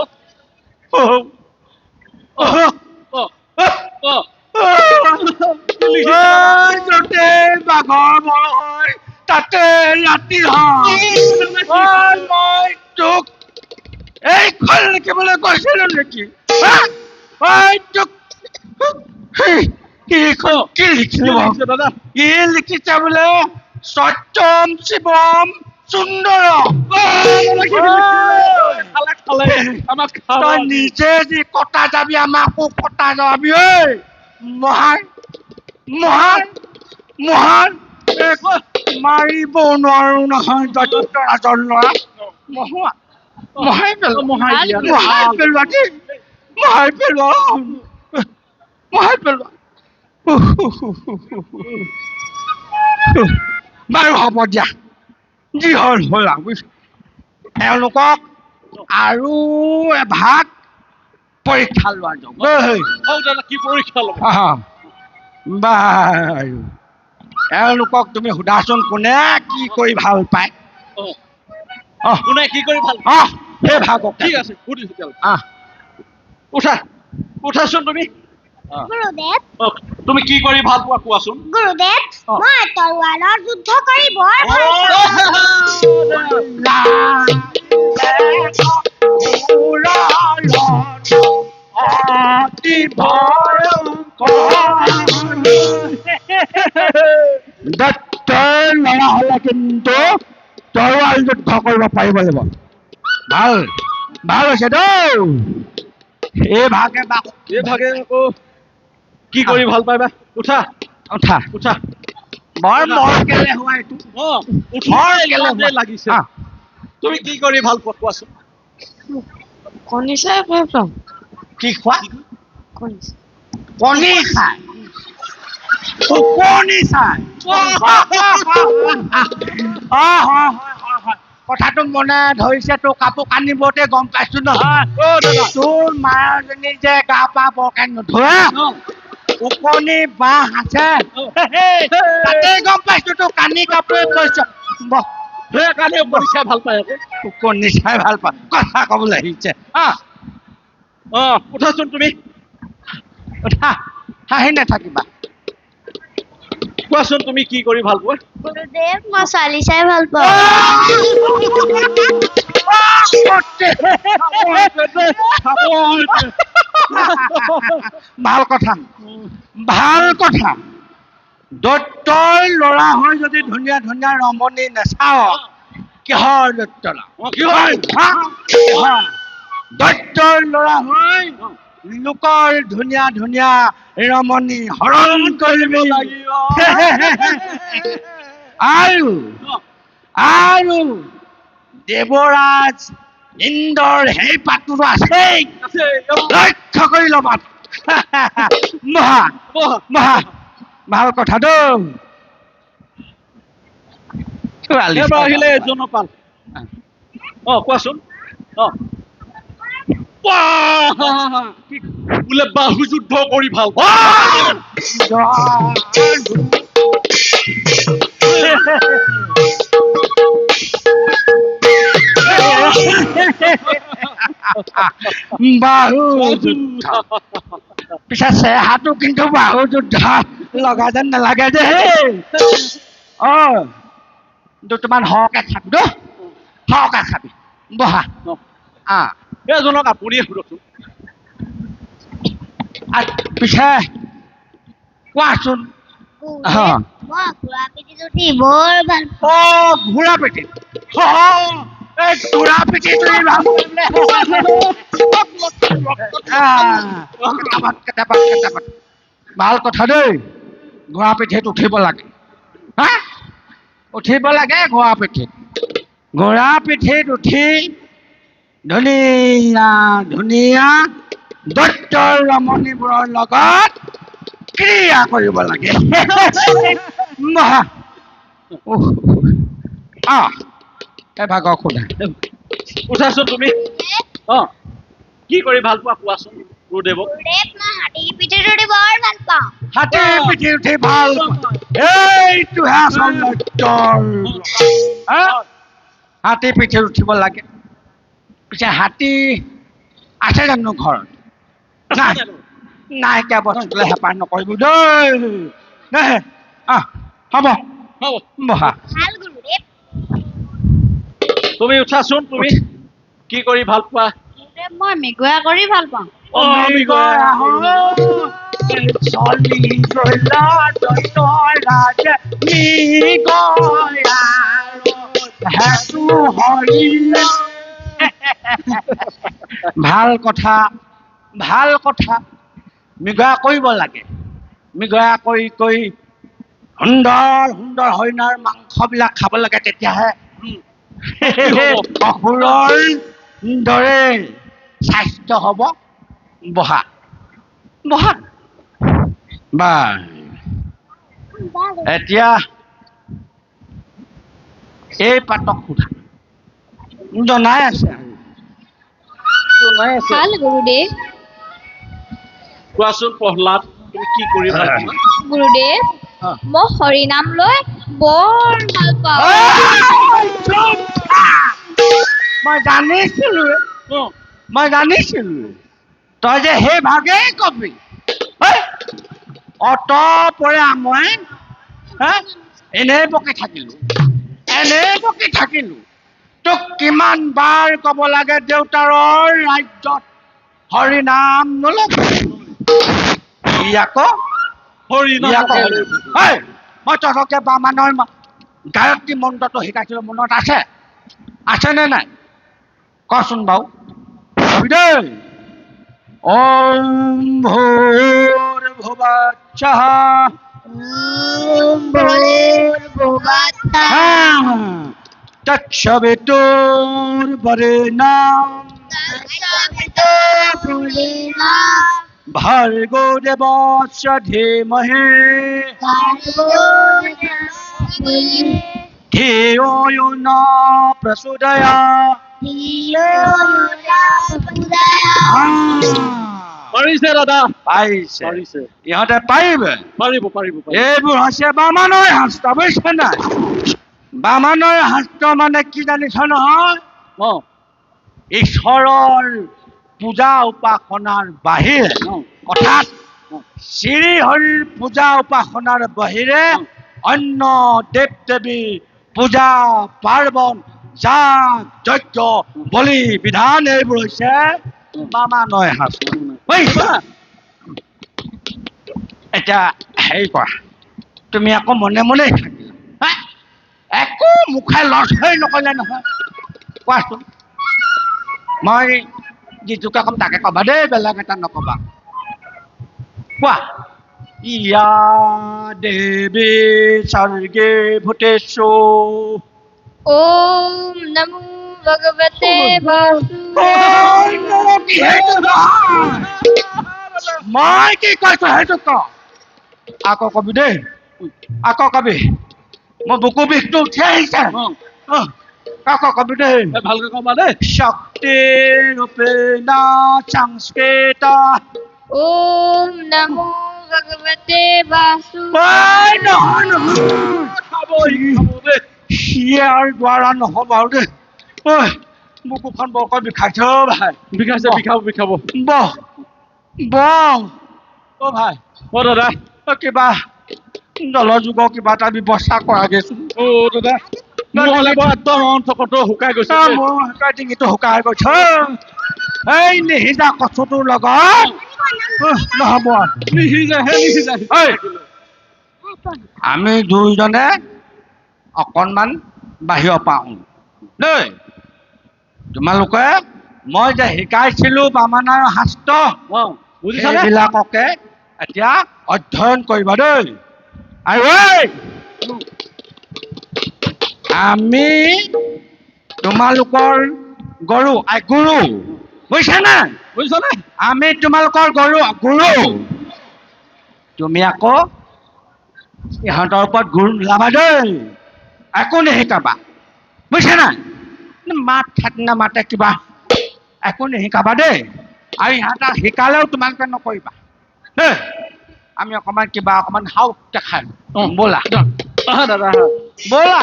য'তে বাঘৰ বৰ হয় তাতে ৰাতি হয় মই তোক এইখন লিখিবলৈ কৈছিলো নেকি তোক কি লিখিলো দাদা কি লিখিছে বোলে সত্যম শিৱম সুন্দৰ তই নিজে যি কটা যাবি আমাকো কটা যাবি ঐ মহান মহান মহান মাৰিব নোৱাৰো নহয় দৈত্যৰাজৰ ল'ৰা মহাই পেলোৱা দেই মহাই পেলোৱা বাৰু হ'ব দিয়া যি হ'ল হ'ল আৰু বুজিছ এওঁলোকক আৰু এভাগ পৰীক্ষা লোৱা যাওক কি পৰীক্ষা ল'ব বাৰু এওঁলোকক তুমি সোধাচোন কোনে কি কৰি ভাল পায় কোনে কি কৰি ভাল সেই ভাগক ঠিক আছে সুধিছো উঠা উঠাচোন তুমি গুৰুদেৱ তুমি কি কৰি ভাল পোৱা কোৱাচোন গুৰুদেৱ মই তৰোৱালৰ যুদ্ধ কৰি বৰ ভাল ল'ৰা হলে কিন্তু তৰোৱাল যুদ্ধ কৰিব পাৰিব লাগিব ভাল ভাল হৈছে দেই এই ভাগে আকৌ কি কৰি ভাল পাই বা উঠা উঠা উঠা বৰ মৰ কেলে হোৱা এইটো লাগিছে তুমি কি কৰি ভাল পোৱা কোৱাচোন কণী চাই ভাল পাওঁ কি খোৱা কণী কণী খাই কণী চাই কথাটো মনে ধৰিছে তোৰ কাপোৰ কানিবতে গম পাইছো নহয় তোৰ মায়াজনী যে গা পা বৰকে নধৰে উকনি বাঁহ আছে তাতে গম পাইছো তোৰ কানি কাপোৰ কৈছ সেইকাৰণে উকনি চাই ভাল পায় উকনি চাই ভাল পায় কথা কবলৈ আহিছে উঠাচোন তুমি উঠা হাঁহি নাথাকিবা কোৱাচোন তুমি কি কৰি ভাল পোৱা গুৰুদেৱ মই ছোৱালী চাই ভাল পাওঁ ভাল কথা ভাল কথা দৈত্যৰ ল'ৰা হৈ যদি ধুনীয়া ধুনীয়া ৰমণী নাচাও কিহৰ দৈত্য দৈত্যৰ ল'ৰা হৈ লোকৰ ধুনীয়া ধুনীয়া ৰমণী হৰণ কৰিবি আৰু আৰু দেৱৰাজ ইন্দ্ৰৰ সেই পাত্ৰটো আছেই লক্ষ্য কৰি ল'বা মহা মহা ভাল কথাটো এবাৰ আহিলে জনপাল কোৱাচোন বোলে বাহু যুদ্ধ কৰি ভাল বাহু যুদ্ধ পিছে চেহাটো কিন্তু বাহু যুদ্ধ লগা যেন নালাগে যে দুটামান সৰহকে খাবি দেই সৰহকে খাবি বহা এজনক আপুনিয়ে সুধকচোন পিছে কোৱাচোন মই ঘোঁৰা পিঠিত উঠি বৰ ভাল ঘোঁৰা পিঠিত এই ঘোঁৰা পিঠিত ভাল কথা দেই ঘোঁৰা পিঠিত উঠিব লাগে হা উঠিব লাগে ঘোঁৰা পিঠিত উঠি ধুনীয়া ধুনীয়া দৈত্যৰ ৰমণীবোৰৰ লগত ক্ৰিয়া কৰিব লাগে এভাগক সোধা উঠাচোন তুমি কি কৰি ভাল পোৱা কোৱাচোন গুৰুদেৱক মই হাতী পিঠিত উঠি বৰ ভাল পাওঁ হাতী পিঠিত উঠি ভাল এইটোহে আচল দৈত্যৰ হাতী পিঠিত উঠিব লাগে পিছে হাতী আছে জানো ঘৰত নাই নাইকিয়া বস্তুলৈ হেঁপাহ নকৰিব দেই হ'ব বহা ভাল গুৰুদেৱ তুমি উঠাচোন তুমি কি কৰি ভাল পোৱা গুৰুদেৱ মই মেগুৱা কৰি ভাল পাওঁ ভাল কথা মৃগয়া কৰিব লাগে মৃগয়া কৰি সুন্দৰ সুন্দৰ হৰিণাৰ মাংসবিলাক খাব লাগে তেতিয়াহে অসুৰৰ দৰে স্বাস্থ্য হ'ব বহা বা এতিয়া এই পাতক সোধা জনাই আছে ভাল গুৰুদেৱ কোৱাচোন প্ৰহ্লাদ তুমি কি কৰি ভাল পোৱা গুৰুদেৱ মই হৰিনাম লৈ বৰ ভাল পাওঁ মই জানিছিলো তই যে সেই ভাগেই কবি অতপৰে মই এনেই বকি থাকিলো তোক কিমান বাৰ কব লাগে দেউতাৰৰ ৰাজ্যত হৰিনাম নল'বি মই তহঁতকে বামানৰ গায়ত্ৰী মন্ত্ৰটো শিকাইছিলো মনত আছে নে নাই কচোন বাৰু দেই ওম ভূৰ্ভুবস্সুঃ তৎসবিতুৰ্বৰেণ্যং ভৰ্গো দেবস্য ধীমহি ধিয়ো यो ন প্ৰচোদয়াৎ পাৰিছে দাদা পাৰিছে ইহঁতে পাৰিবে পাৰিব এইবোৰ হৈছে বামানৰ শাস্ত্ৰ বুজিছে নাই বামানৰ শাস্ত্ৰ মানে কি জানিছ নহয় ঈশ্বৰৰ পূজা উপাসনাৰ বাহিৰে অৰ্থাৎ শ্ৰী হৰিৰ পূজা উপাসনাৰ বাহিৰে অন্য দেৱ দেৱী পূজা পাৰ্বণ যাগ যজ্ঞ বলি বিধান এইবোৰ হৈছে বামানৰ শাস্ত্ৰ এতিয়া হেৰি কৰা তুমি আকৌ মনে মনেই থাকিলা একো মুখে লৰচৰ নকৰিলে নহয় কোৱাচোন মই যিটোকে ক'ম তাকে ক'বা দেই বেলেগ এটা নক'বা কোৱা ইয়া দেৱী স্বৰ্গে ভূতেষু ওম নমো ভগৱতে মই কি কৈছো সেইটো ক আকৌ কবি দেই আকৌ কবি মই বুকু বিষটো উঠি আহিছে আকৌ কবি দেই ভালকে কবা দেই শক্তি ৰূপেণা সংস্কৃত ওম নমো ভগৱতে ইয়াৰ দ্বাৰা নহ'ব আৰু দেই ঐ বুকুখন বৰকৈ বিষাইছে অ' ভাই বিষাইছে বিষাব অ' ভাই অ' দাদা কিবা জলযোগৰ কিবা এটা ব্যৱস্থা কৰাগেচোন অ' দাদা নহ'লে বৰ একদম অন্তকটো শুকাই গৈছে মোৰ শুকাই ডিঙিটো শুকাই গৈছে এই নিসিজা কচুটোৰ লগত নহ'ব নিসিজা আমি দুইজনে অকণমান বাহিৰৰ পৰা আহোঁ দেই তোমালোকে মই যে শিকাইছিলো বামনাৰ শাস্ত্ৰ সেইবিলাককে এতিয়া অধ্যয়ন কৰিবা দেই আৰু আমি তোমালোকৰ গুৰু বুজিছানে আমি তোমালোকৰ গুৰু তুমি আকৌ ইহঁতৰ ওপৰত গুৰু নোলাবা দেই একো নিশিকাবা বুজিছা নাই মাত থাক নামাতে কিবা একো নিশিকাবা দেই আৰু ইহঁতক শিকালেও তোমালোকে নকৰিবা দেই আমি অকণমান হাও দেখাই ব'লা দাদা ব'লা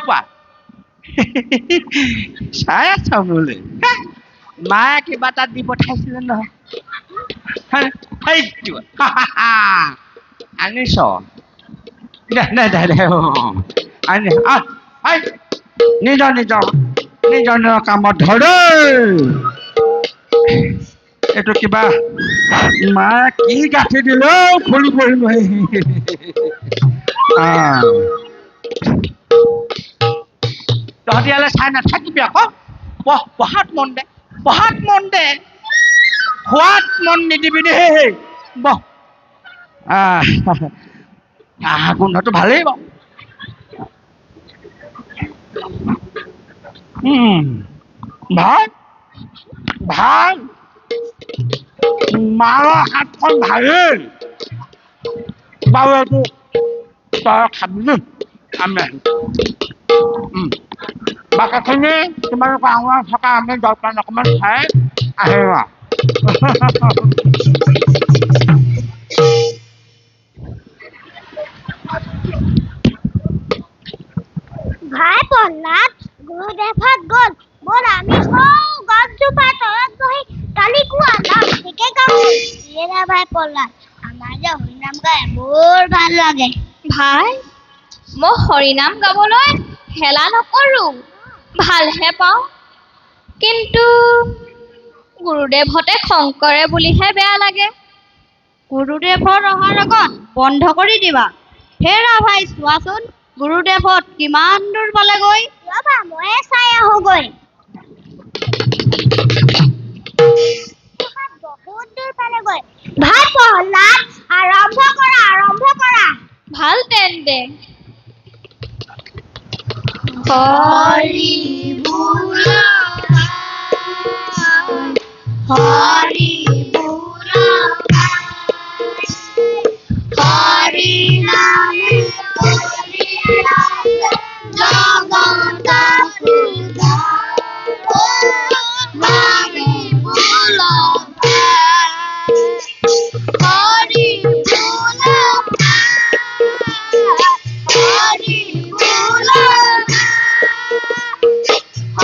পা চাই আছ বোলে মায়ে কিবা এটা দি পঠাইছিলে নহয় আনিছ নিজৰ কামত ধৰ এইটো কিবা মায়ে কি গাঁঠি দিলেও খুলি পৰি তহঁতি ইয়ালৈ চাই নাথাকিবি আকৌ পঢ়াত মন দে খোৱাত মন নিদিবি দেই বহ গোন্ধটো ভালেই বাৰু ভাল মাৰৰ হাতখন ভালেই বাৰু এইটো তই খাবি দেই আমি বাকীখিনি তোমালোকৰ আমাৰ থকা আমি জলপান অকণমান খাই আহিবা ভাই প্ৰহ্লাদ গুৰুদেৱত গ'ল ব'ল আমি গছজোপাৰ তলত বহি কালি কোৱা নাম ঠিকে গাওঁ ভাই প্ৰহ্লাদ আমাৰ যে হৰিনাম গাই বৰ ভাল লাগে ভাই মই হৰিনাম গাবলৈ হেলা নকৰোঁ ভালহে পাওঁ কিন্তু গুৰুদেৱহঁতে খং কৰে বুলিহে বেয়া লাগে গুৰুদেৱৰ অহাৰ আগত বন্ধ কৰি দিবা হেৰা ভাই চোৱাচোন গুৰুদেৱত কিমান দূৰ পালেগৈ ৰ'বা ময়ে চাই আহোঁগৈ বহুত দূৰ পালেগৈ ভাই প্ৰহ্লাদ আৰম্ভ কৰা ভাল তেন্তে হৰি হৰি নামে জগত হৰি নামে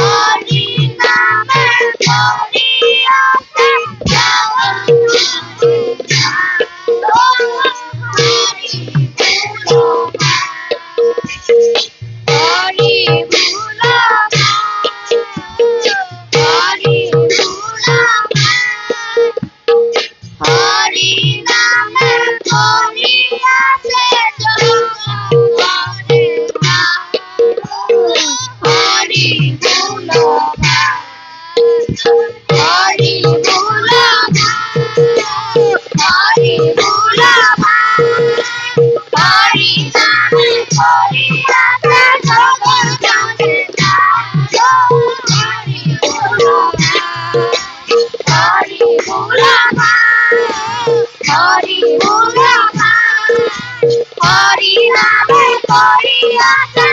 কৰি আছে জগতৰে হৰি বোল হৰি বোল হৰি বোল হৰি নামে কৰি আছে জগতৰে হৰি বোল হৰি বোল হৰি বোল হৰি নামে কৰি আছে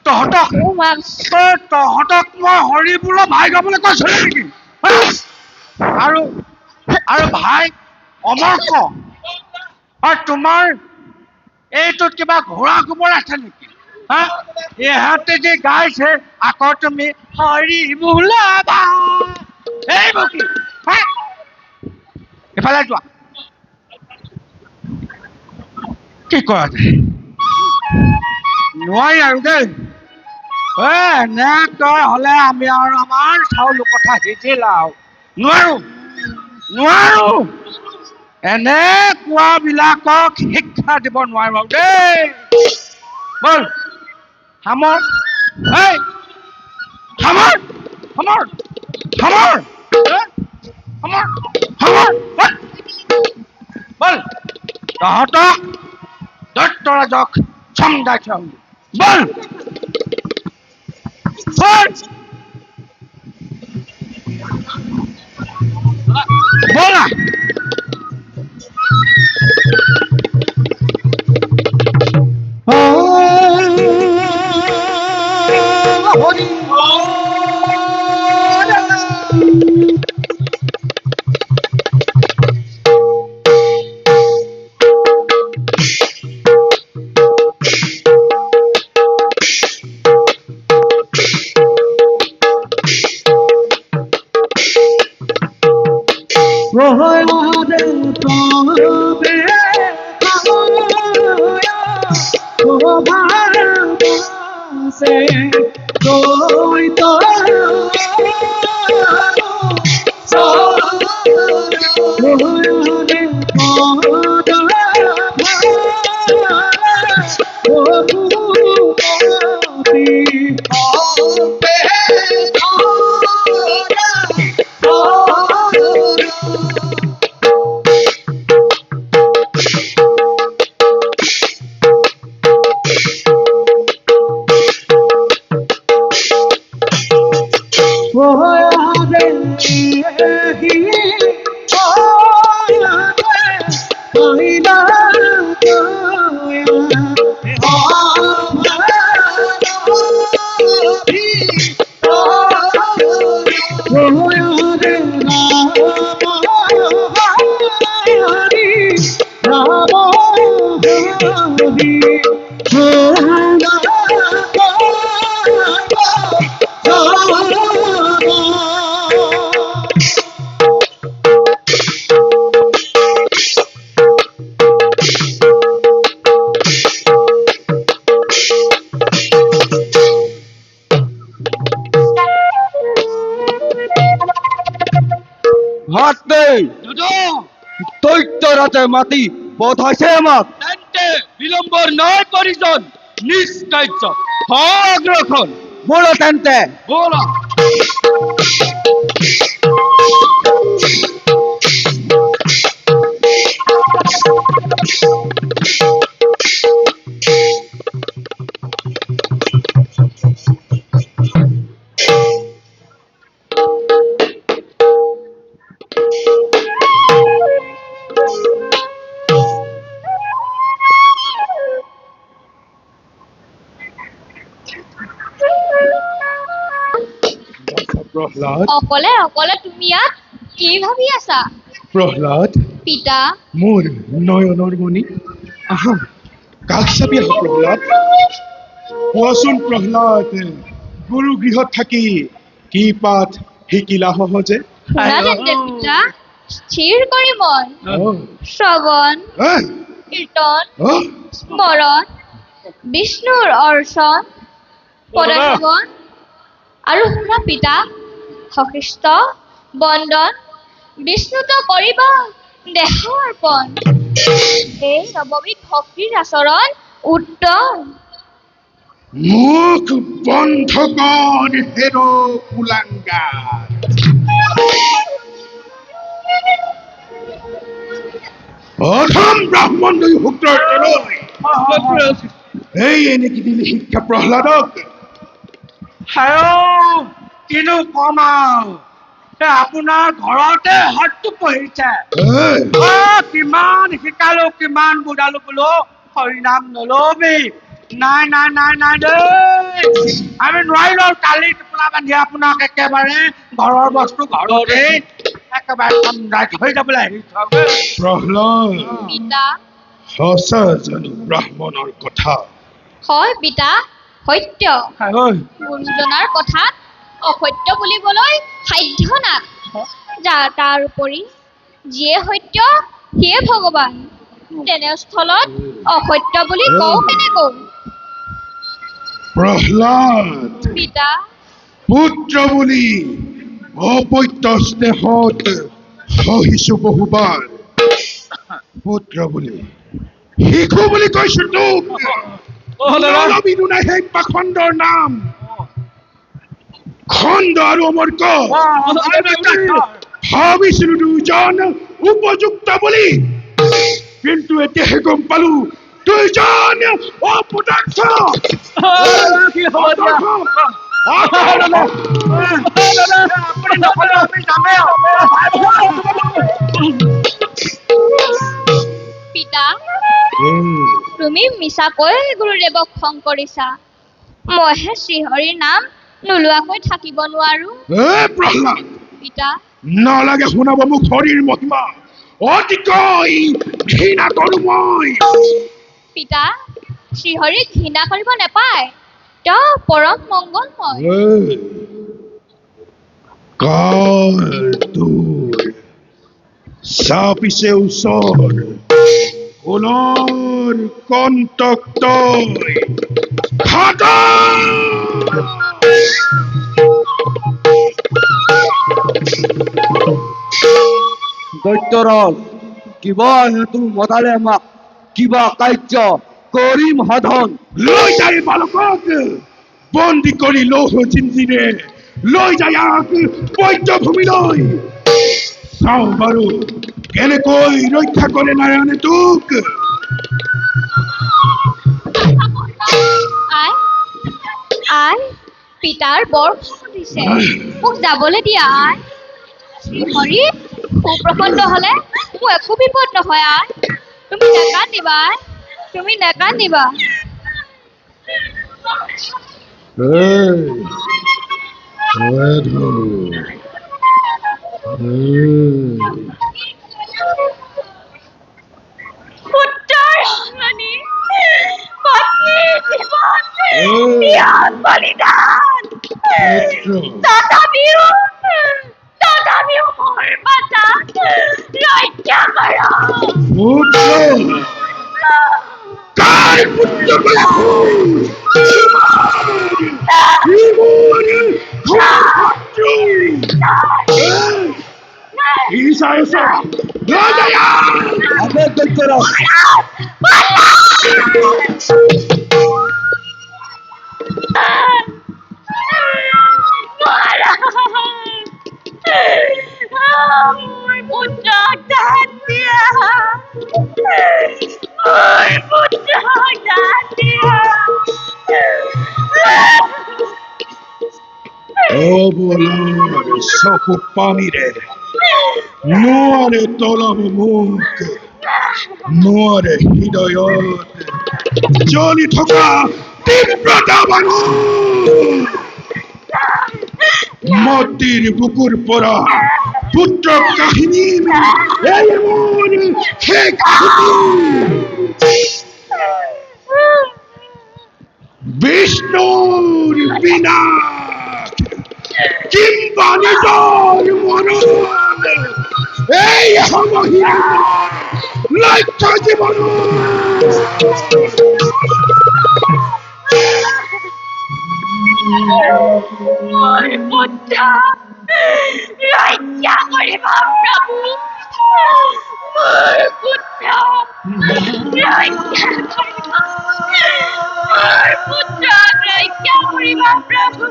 তহঁতক তহঁতক মই হৰি বোল ভাই গাবলৈ কৈছিলো নেকি আৰু আৰু ভাই অমৰ্ক আৰু তোমাৰ এইটোত কিবা ঘোঁৰা গোবৰ আছে নেকি হা ইহঁতে যে গাইছে আকৌ তুমি হৰি বোলা এইবোৰ কি হা এফালে যোৱা কি কৰা যায় নোৱাৰি আৰু দেই এনেকৈ হলে আমি আৰু আমাৰ চাউল কথা সিজিলাও নোৱাৰো এনেকুৱাবিলাকক শিক্ষা দিব নোৱাৰো দেই বল সামৰ এই সামৰ সামৰ সামৰ সামৰ সামৰ বল তহঁতক দৈত্যৰাজক চমদাই থম বল বল বলা দৈত্যৰাজে মাতি পঠাইছে আমাক তেন্তে বিলম্বৰ নাই প্ৰয়োজন নিষ্কাৰ্য অগ্ৰসৰ বলা তেন্তে বলা প্ৰহ্লাদ অকলে অকলে তুমি ইয়াত কি ভাবি আছা প্ৰহ্লাদ পিতা মোৰ নয়নৰ মণি আহা কাষ চাপি আহা প্ৰহ্লাদ কোৱাচোন প্ৰহ্লাদ গুৰু গৃহত থাকি কি পাঠ শিকিলা সহজে শুনা তেন্তে পিতা স্থিৰ কৰি মন অ, শ্ৰৱণ আহ, কীৰ্তন অ, স্মৰণ বিষ্ণুৰ অৰ্চন পদানুগণ আৰু শুনা পিতা, সশিষ্ট বন্দন বিষ্ণুত কৰিব দেহ অৰ্পণ। এই নৱবিধ ভক্তিৰ আচৰণ উত্তম। মুখ বন্ধ কৰ হেৰো কুলাঙ্গাৰ। অধম ব্ৰাহ্মণ দুই শুক্ৰৰ তলৈ এই এনেকি দিলে শিক্ষা প্ৰহ্লাদক। হেও কিনো কম আৰু আপোনাৰ ঘৰতে হতটো পঢ়িছে। এই, কিমান শিকালো কিমান বুজালো বোলো হৰিনাম নলবি। নাই নাই নাই নাই দেই, আমি নোৱাৰিলো কালি টোপোলা বান্ধি আপোনাক একেবাৰে ঘৰৰ বস্তু ঘৰতে একেবাৰে চন্দাই থৈ যাবলৈ আহি থব। প্ৰহ্লাদ পিতা, সঁচা জানো ব্ৰাহ্মণৰ কথা? হয় পিতা, সত্য। গুৰুজনাৰ কথাত অসত্য বুলিবলৈ সাধ্য নাই। তাৰ উপৰি যিয়ে সত্য সিয়ে ভগৱান। তেনেস্থলত অসত্য বুলি কওঁ কেনেকৈ? প্ৰহ্লাদ পিতা, পুত্ৰ বুলি অপত্য স্নেহত সহিছো বহুবাৰ। পুত্ৰ বুলি শিশু বুলি কৈছো তোক। নলবি দুনাই সেই পাখণ্ডৰ নাম। খণ্ড আৰু অমৰ্ক ভাবিছিলো দুজন উপযুক্ত বুলি, কিন্তু এতিয়াহে গম পালো দুইজন অপদাৰ্থ। পিতা, তুমি মিছাকৈ গুৰুদেৱক খং কৰিছা। মইহে শ্ৰীহৰিৰ নাম নোলোৱাকৈ থাকিব নোৱাৰো। প্ৰহ্লাদ পিতা, নালাগে শুনাব মোক হৰিৰ মহিমা। অতিকৈ ঘৃণা কৰো মই। পিতা, শ্ৰীহৰিক ঘৃণা কৰিব নাপায়। তেওঁ পৰম মংগলময়। কাল তোৰ চাপিছে ওচৰ কুলৰ কণ্টক তই দৈত্যৰাজ কিবা হেতু মতালে আমাক কিবা কাৰ্য কৰিম সাধন। লৈ যায় বালকক বন্দী কৰি লৌহ জিঞ্জিৰে লৈ যায় আক বৈদ্যভূমিলৈ। চাওঁ বাৰু কেনেকৈ ৰক্ষা কৰে নাৰায়ণে তোক। আই, আই, পিতাৰ বৰ খং উঠিছে। মোক যাবলৈ দিয়া আই। শ্ৰীহৰি সুপ্ৰসন্ন হলে মোৰ একো বিপদ নহয় আই। তুমি নেকান্দিবা আই, তুমি নেকান্দিবা। পুত্ৰৰ সলনি পত্নীৰ জীৱন ত্যাগ বলিদান। তথাপিও মোৰ মাতাক ৰক্ষা কৰা। কাৰ পুত্ৰ মোৰ পুত্ৰক দান দিয়া। মোৰ পুত্ৰক দান দিয়া। অবলাৰ চকু পানীৰে নোৱাৰে তলব মুখ, নোৱাৰে হৃদয়ত জ্বলি থকা তীব্ৰতা বাণী। মতিৰ বুকুৰ পৰা পুত্ৰ কাহিনী এই মোৰ শেষ বিষ্ণুৰ বিনাশ কিম্বা নিজৰ মৰণ এই সমহীয়া লক্ষ্য জীৱন। মোৰ পুত্ৰ ৰক্ষা কৰিব প্ৰভু মোৰ পুত্ৰ ৰক্ষা কৰিব মোৰ পুত্ৰক ৰক্ষা কৰিব প্ৰভু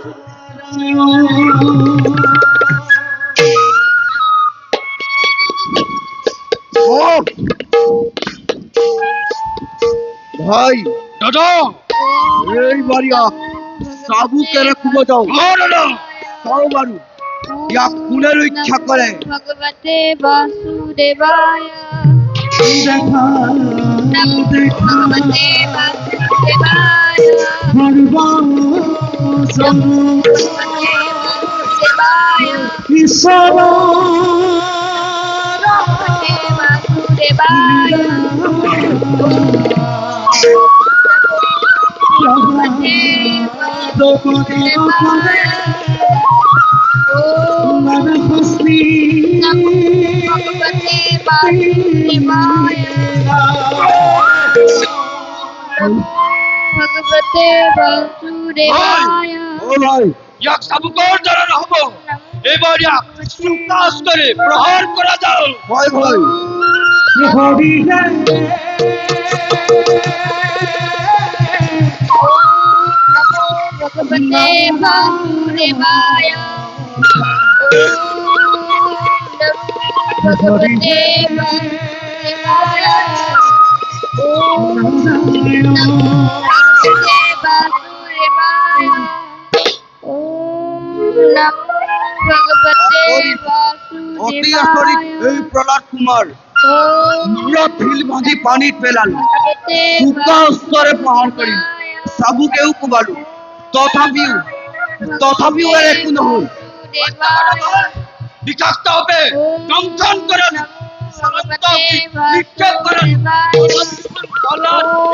ভাই দাদা এইবাৰিয়া চাবুকেৰে খুব যাওঁ দাদা চাওঁ বাৰু ইয়াক কোনে ৰক্ষা কৰে ভগৱতে বাসুদেৱায় নমো ভগৱতে বাসুদেৱায় নমো ভগৱতে বাসুদেৱায় ভগৱতে বাসুদেৱায় ভগৱতে বাসুদেৱায় নমো ভগৱতে বাসুদেৱায় ভগৱতে বাসুদেৱায় ভাই ইয়াক চাবুকৰ দ্বাৰা নহ'ব এইবাৰ ইয়াক চুকাচ কৰি প্ৰহাৰ কৰা যাওক ভাই ভাই ভগৱতে বাসুদেৱায় ভগৱতে বাসুদেৱায় নমো ভগৱতে বাসুদেৱায় নমো ভগৱতে অতি আচৰিত এই প্ৰহ্লাদ কুমাৰ পুৰা ফিল বান্ধি পানীত পেলালো চুকা অস্ত্ৰৰে প্ৰহাৰ কৰিম চাবুকেও কোবালো তথাপিও এর একো নহল বিষাক্ত হবে দংশন করুন নিক্ষেপ করুন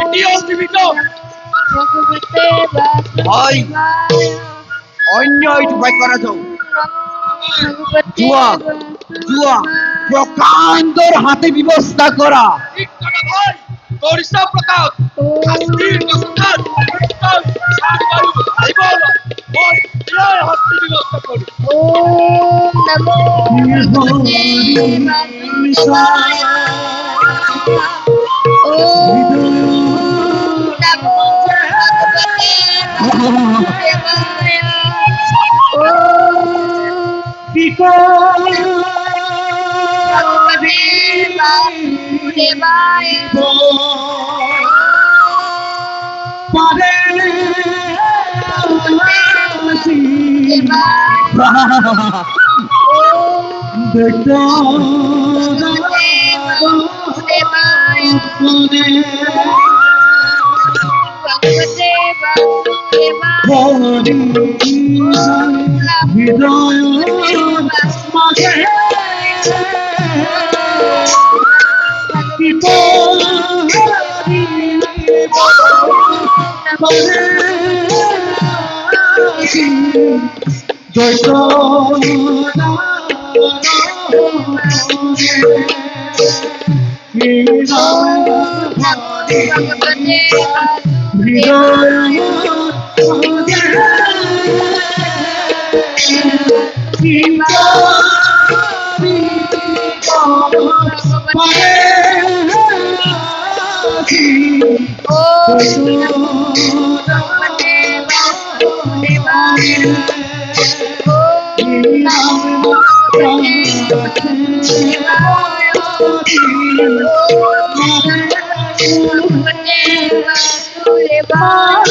এটিও জীবিত ভাই অন্য এইটো উপায় করা যাও জুয়া জুয়া প্রকাণ্ডর হাতে ব্যবস্থা করা ঠিক কথা ভাই করিস প্রকাশ শাস্তির প্রস্তাব ব্যবস্থা করি ওম নমো ভগবতে বাসুদেবায় ওম নমো ভগবতে বাসুদেবায় ওম ভগবতে বাসুদেবায়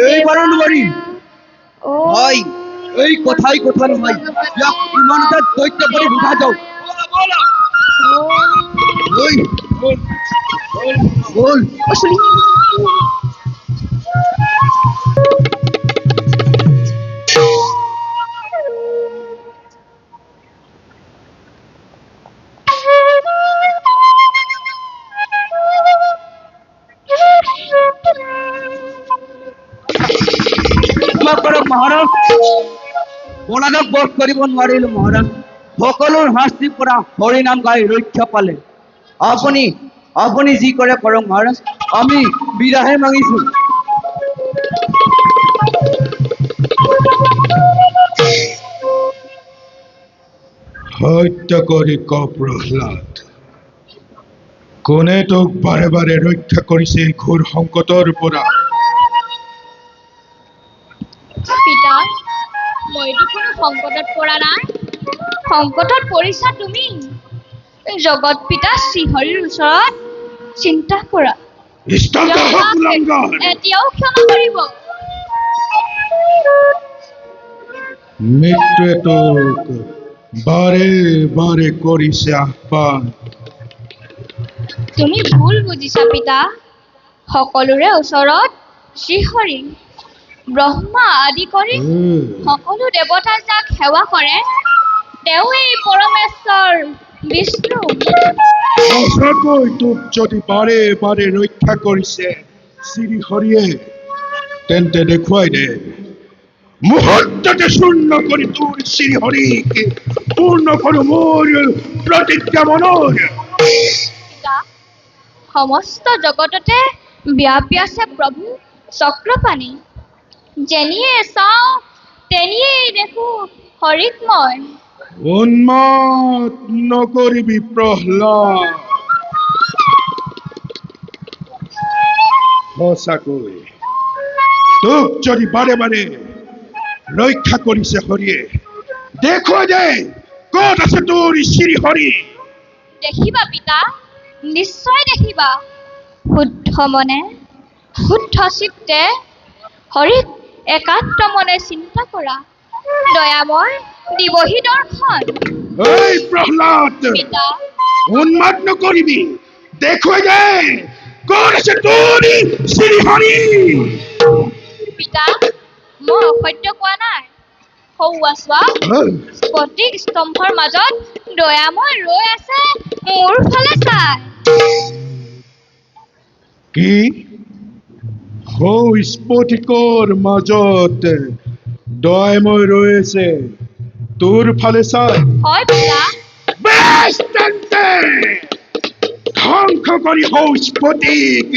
এইবাৰো নোৱাৰি হয় এই কথাই কথা নহয় ইয়াক ইমান এটা দৈত্য কৰি বুঝা যাও বল মহাৰাজ বলাদক বধ কৰিব নোৱাৰিলো মহাৰাজ সকলোৰ শাস্তিৰ পৰা হৰিনাম গাই ৰক্ষা পালে আপুনি যি কৰে কৰক মহাৰাজ আমি বিৰাহে মাগিছো সত্য কৰি ক প্ৰহ্লাদ কোনে তোক বাৰে বাৰে ৰক্ষা কৰিছে এই ঘোৰ সংকটৰ পৰা পিতা মইতো কোনো সংকটত পৰা নাই সংকটত পৰিছা তুমি জগত পিতা শ্ৰীহৰিৰ ওচৰত চিন্তা কৰা এতিয়াও ক্ষমা কৰিব মৃত্যুৱে তোক বাৰে বাৰে কৰিছে আহ্বান তুমি ভুল বুজিছা পিতা সকলোৰে ওচৰত শ্ৰীহৰি ব্ৰহ্মা আদি কৰি সকলো দেৱতাই যাক সেৱা কৰে তেওঁ এই পৰমেশ্বৰ বিষ্ণু সঁচাকৈ তোক যদি বাৰে বাৰে ৰক্ষা কৰিছে শ্ৰীহৰিয়ে তেন্তে দেখুৱাই দে মুহূৰ্ততে শূন্য কৰি তোৰ শ্ৰীহৰিক পূৰ্ণ কৰো মোৰ প্ৰতিজ্ঞা মনৰ পিতা সমস্ত জগততে ব্যাপী আছে প্ৰভু চক্ৰপাণি যেনিয়ে চাওঁ তেনিয়েই দেখো হৰিক মই উন্মাদ নকৰিবি প্ৰহ্লাদ সঁচাকৈ তোক যদি বাৰে বাৰে ৰক্ষা কৰিছে হৰিয়ে দেখুৱাই দে ক'ত আছে তোৰ শ্ৰীহৰি দেখিবা পিতা নিশ্চয় দেখিবা শুদ্ধ মনে শুদ্ধ চিত্তে হৰিক একান্ত মনে চিন্তা কৰা দয়াময় দিবহি দৰ্শন এই প্ৰহ্লাদ পিতা উন্মাদ নকৰিবি দেখুৱাই দে ক'ত আছে তোৰ শ্ৰীহৰি পিতা মই অসত্য কোৱা নাই সৌৱা চোৱা স্ফটিক স্তম্ভৰ মাজত দয়াময় ৰৈ আছে মোৰ ফালে চাই কি স্ফটিকৰ মাজত দয়াময় ৰৈ আছে তোৰ ফালে চাই হয় পিতা বেশ তেন্তে ধ্বংস কৰি স্ফটিক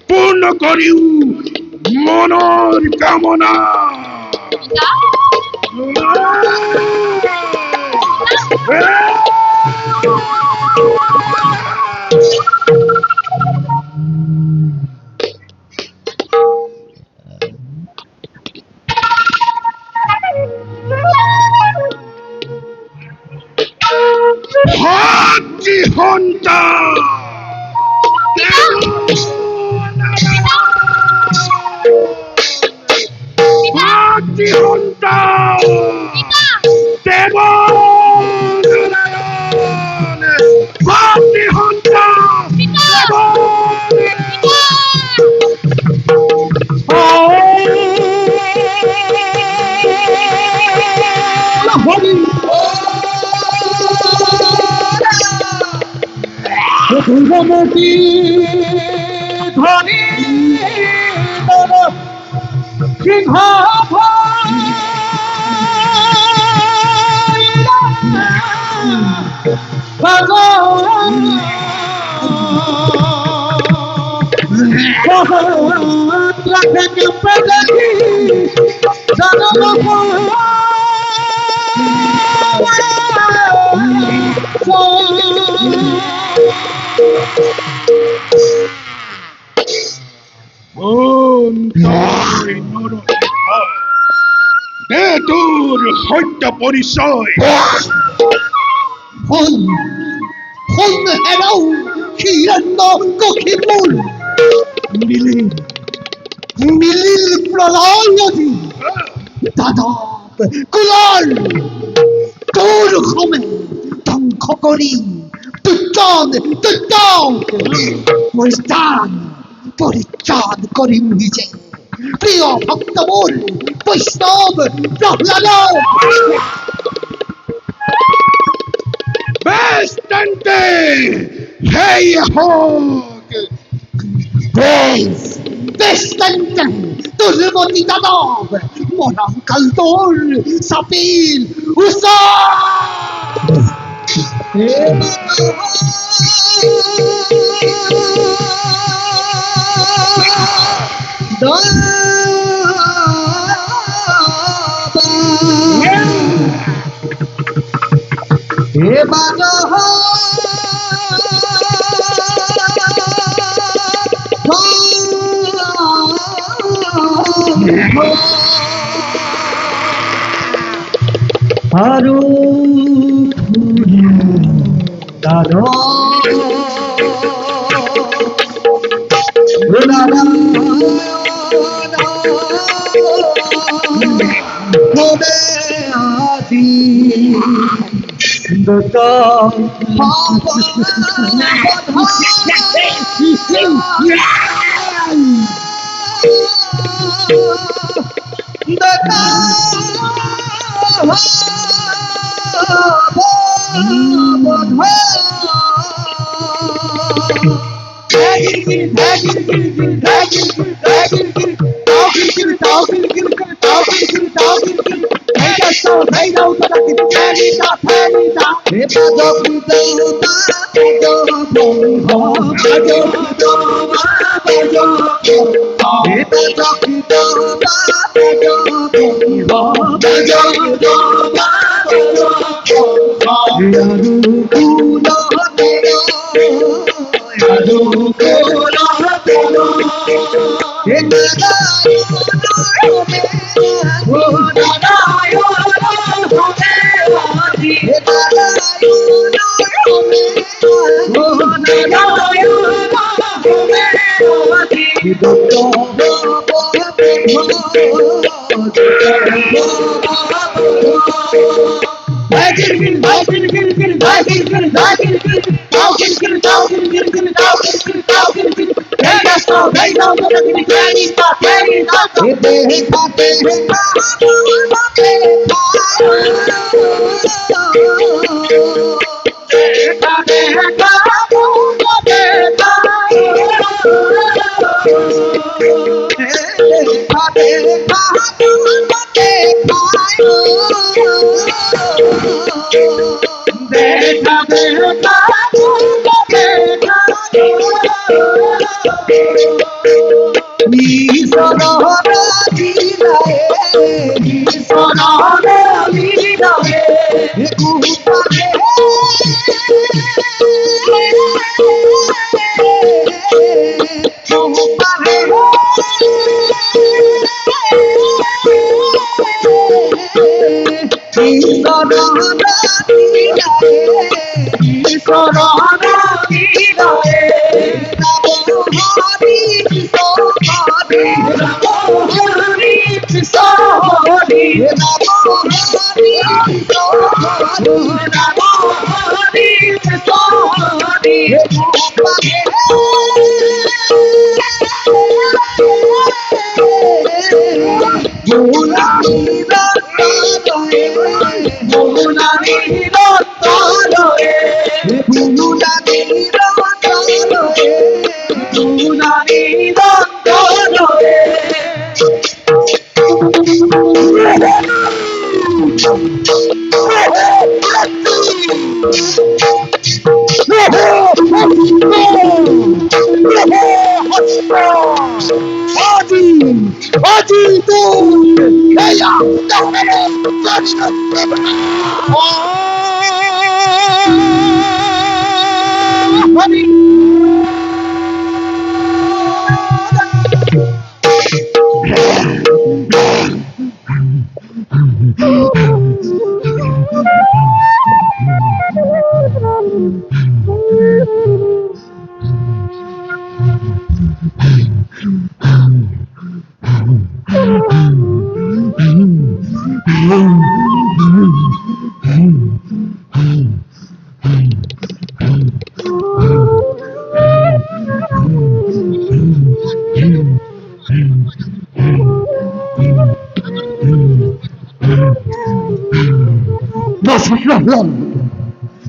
পূৰ্ণ কৰিও মনৰ কামনা পিতা ভাতৃ সন্তান ভক্তিহন্তা দেব নারায়ণ ভক্তিহন্তা দেব দুর্গমতি ধরি সিংহ ওম জয় নরসিংহ দে তোর সত্য পরিচয় হন হেরাও হিরণ্য কক্ষিপুর মিলিল প্রলয় নদী দাদব কুলাল তোর ক্ষমে ধ্বংস করি তুচ্ছন পরিত্রাণ করি নিজে প্রিয় ভক্ত মোর বৈষ্ণব প্রহ্লাদ বেষ্টন্তে হেই হোক বেষ্টন্ত দুর্মতি দানব মরণকাল তোর সাপিল উষা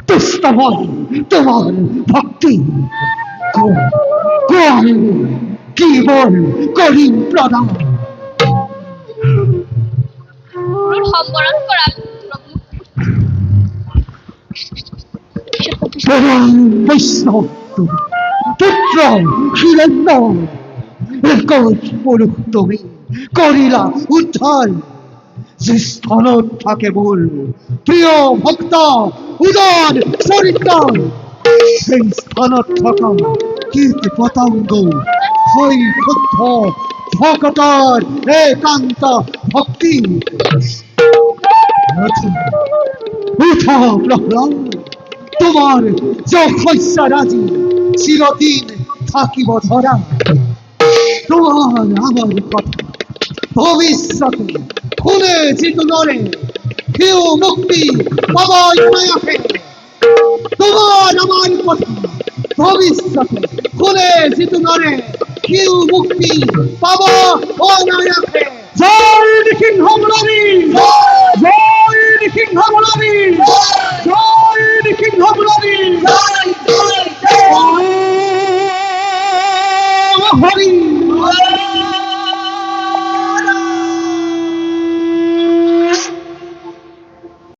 তুষ্টময় তোমার ভক্তি কোন কেবল করিম প্রদান গুৰুৰ সম্বৰণ কৰা পরম বৈষ্ণব পুত্র হিরণ্য একজ পুরুষ তুমি করিলা উদ্ধার যে স্থানত থাকে বল প্রিয় ভক্ত উদার চরিত্র সেই স্থানত থাকা কীট পতঙ্গ হই ক্ষুব্ধ ভকতর একান্ত ভক্তি উঠা প্রহ্লাদ তোমার যশস্যা রাজি চিরদিন থাকিব ধরা তোমার আমার কথা ভবিষ্যতে খুলে জিতু নরে কেউ মুক্তি পাবাই মায়াকে তোমার আমার কথা ভবিষ্যতে খুলে জিতু নরে কেউ মুক্তি পাব ও নায়াকে জয় সিংহ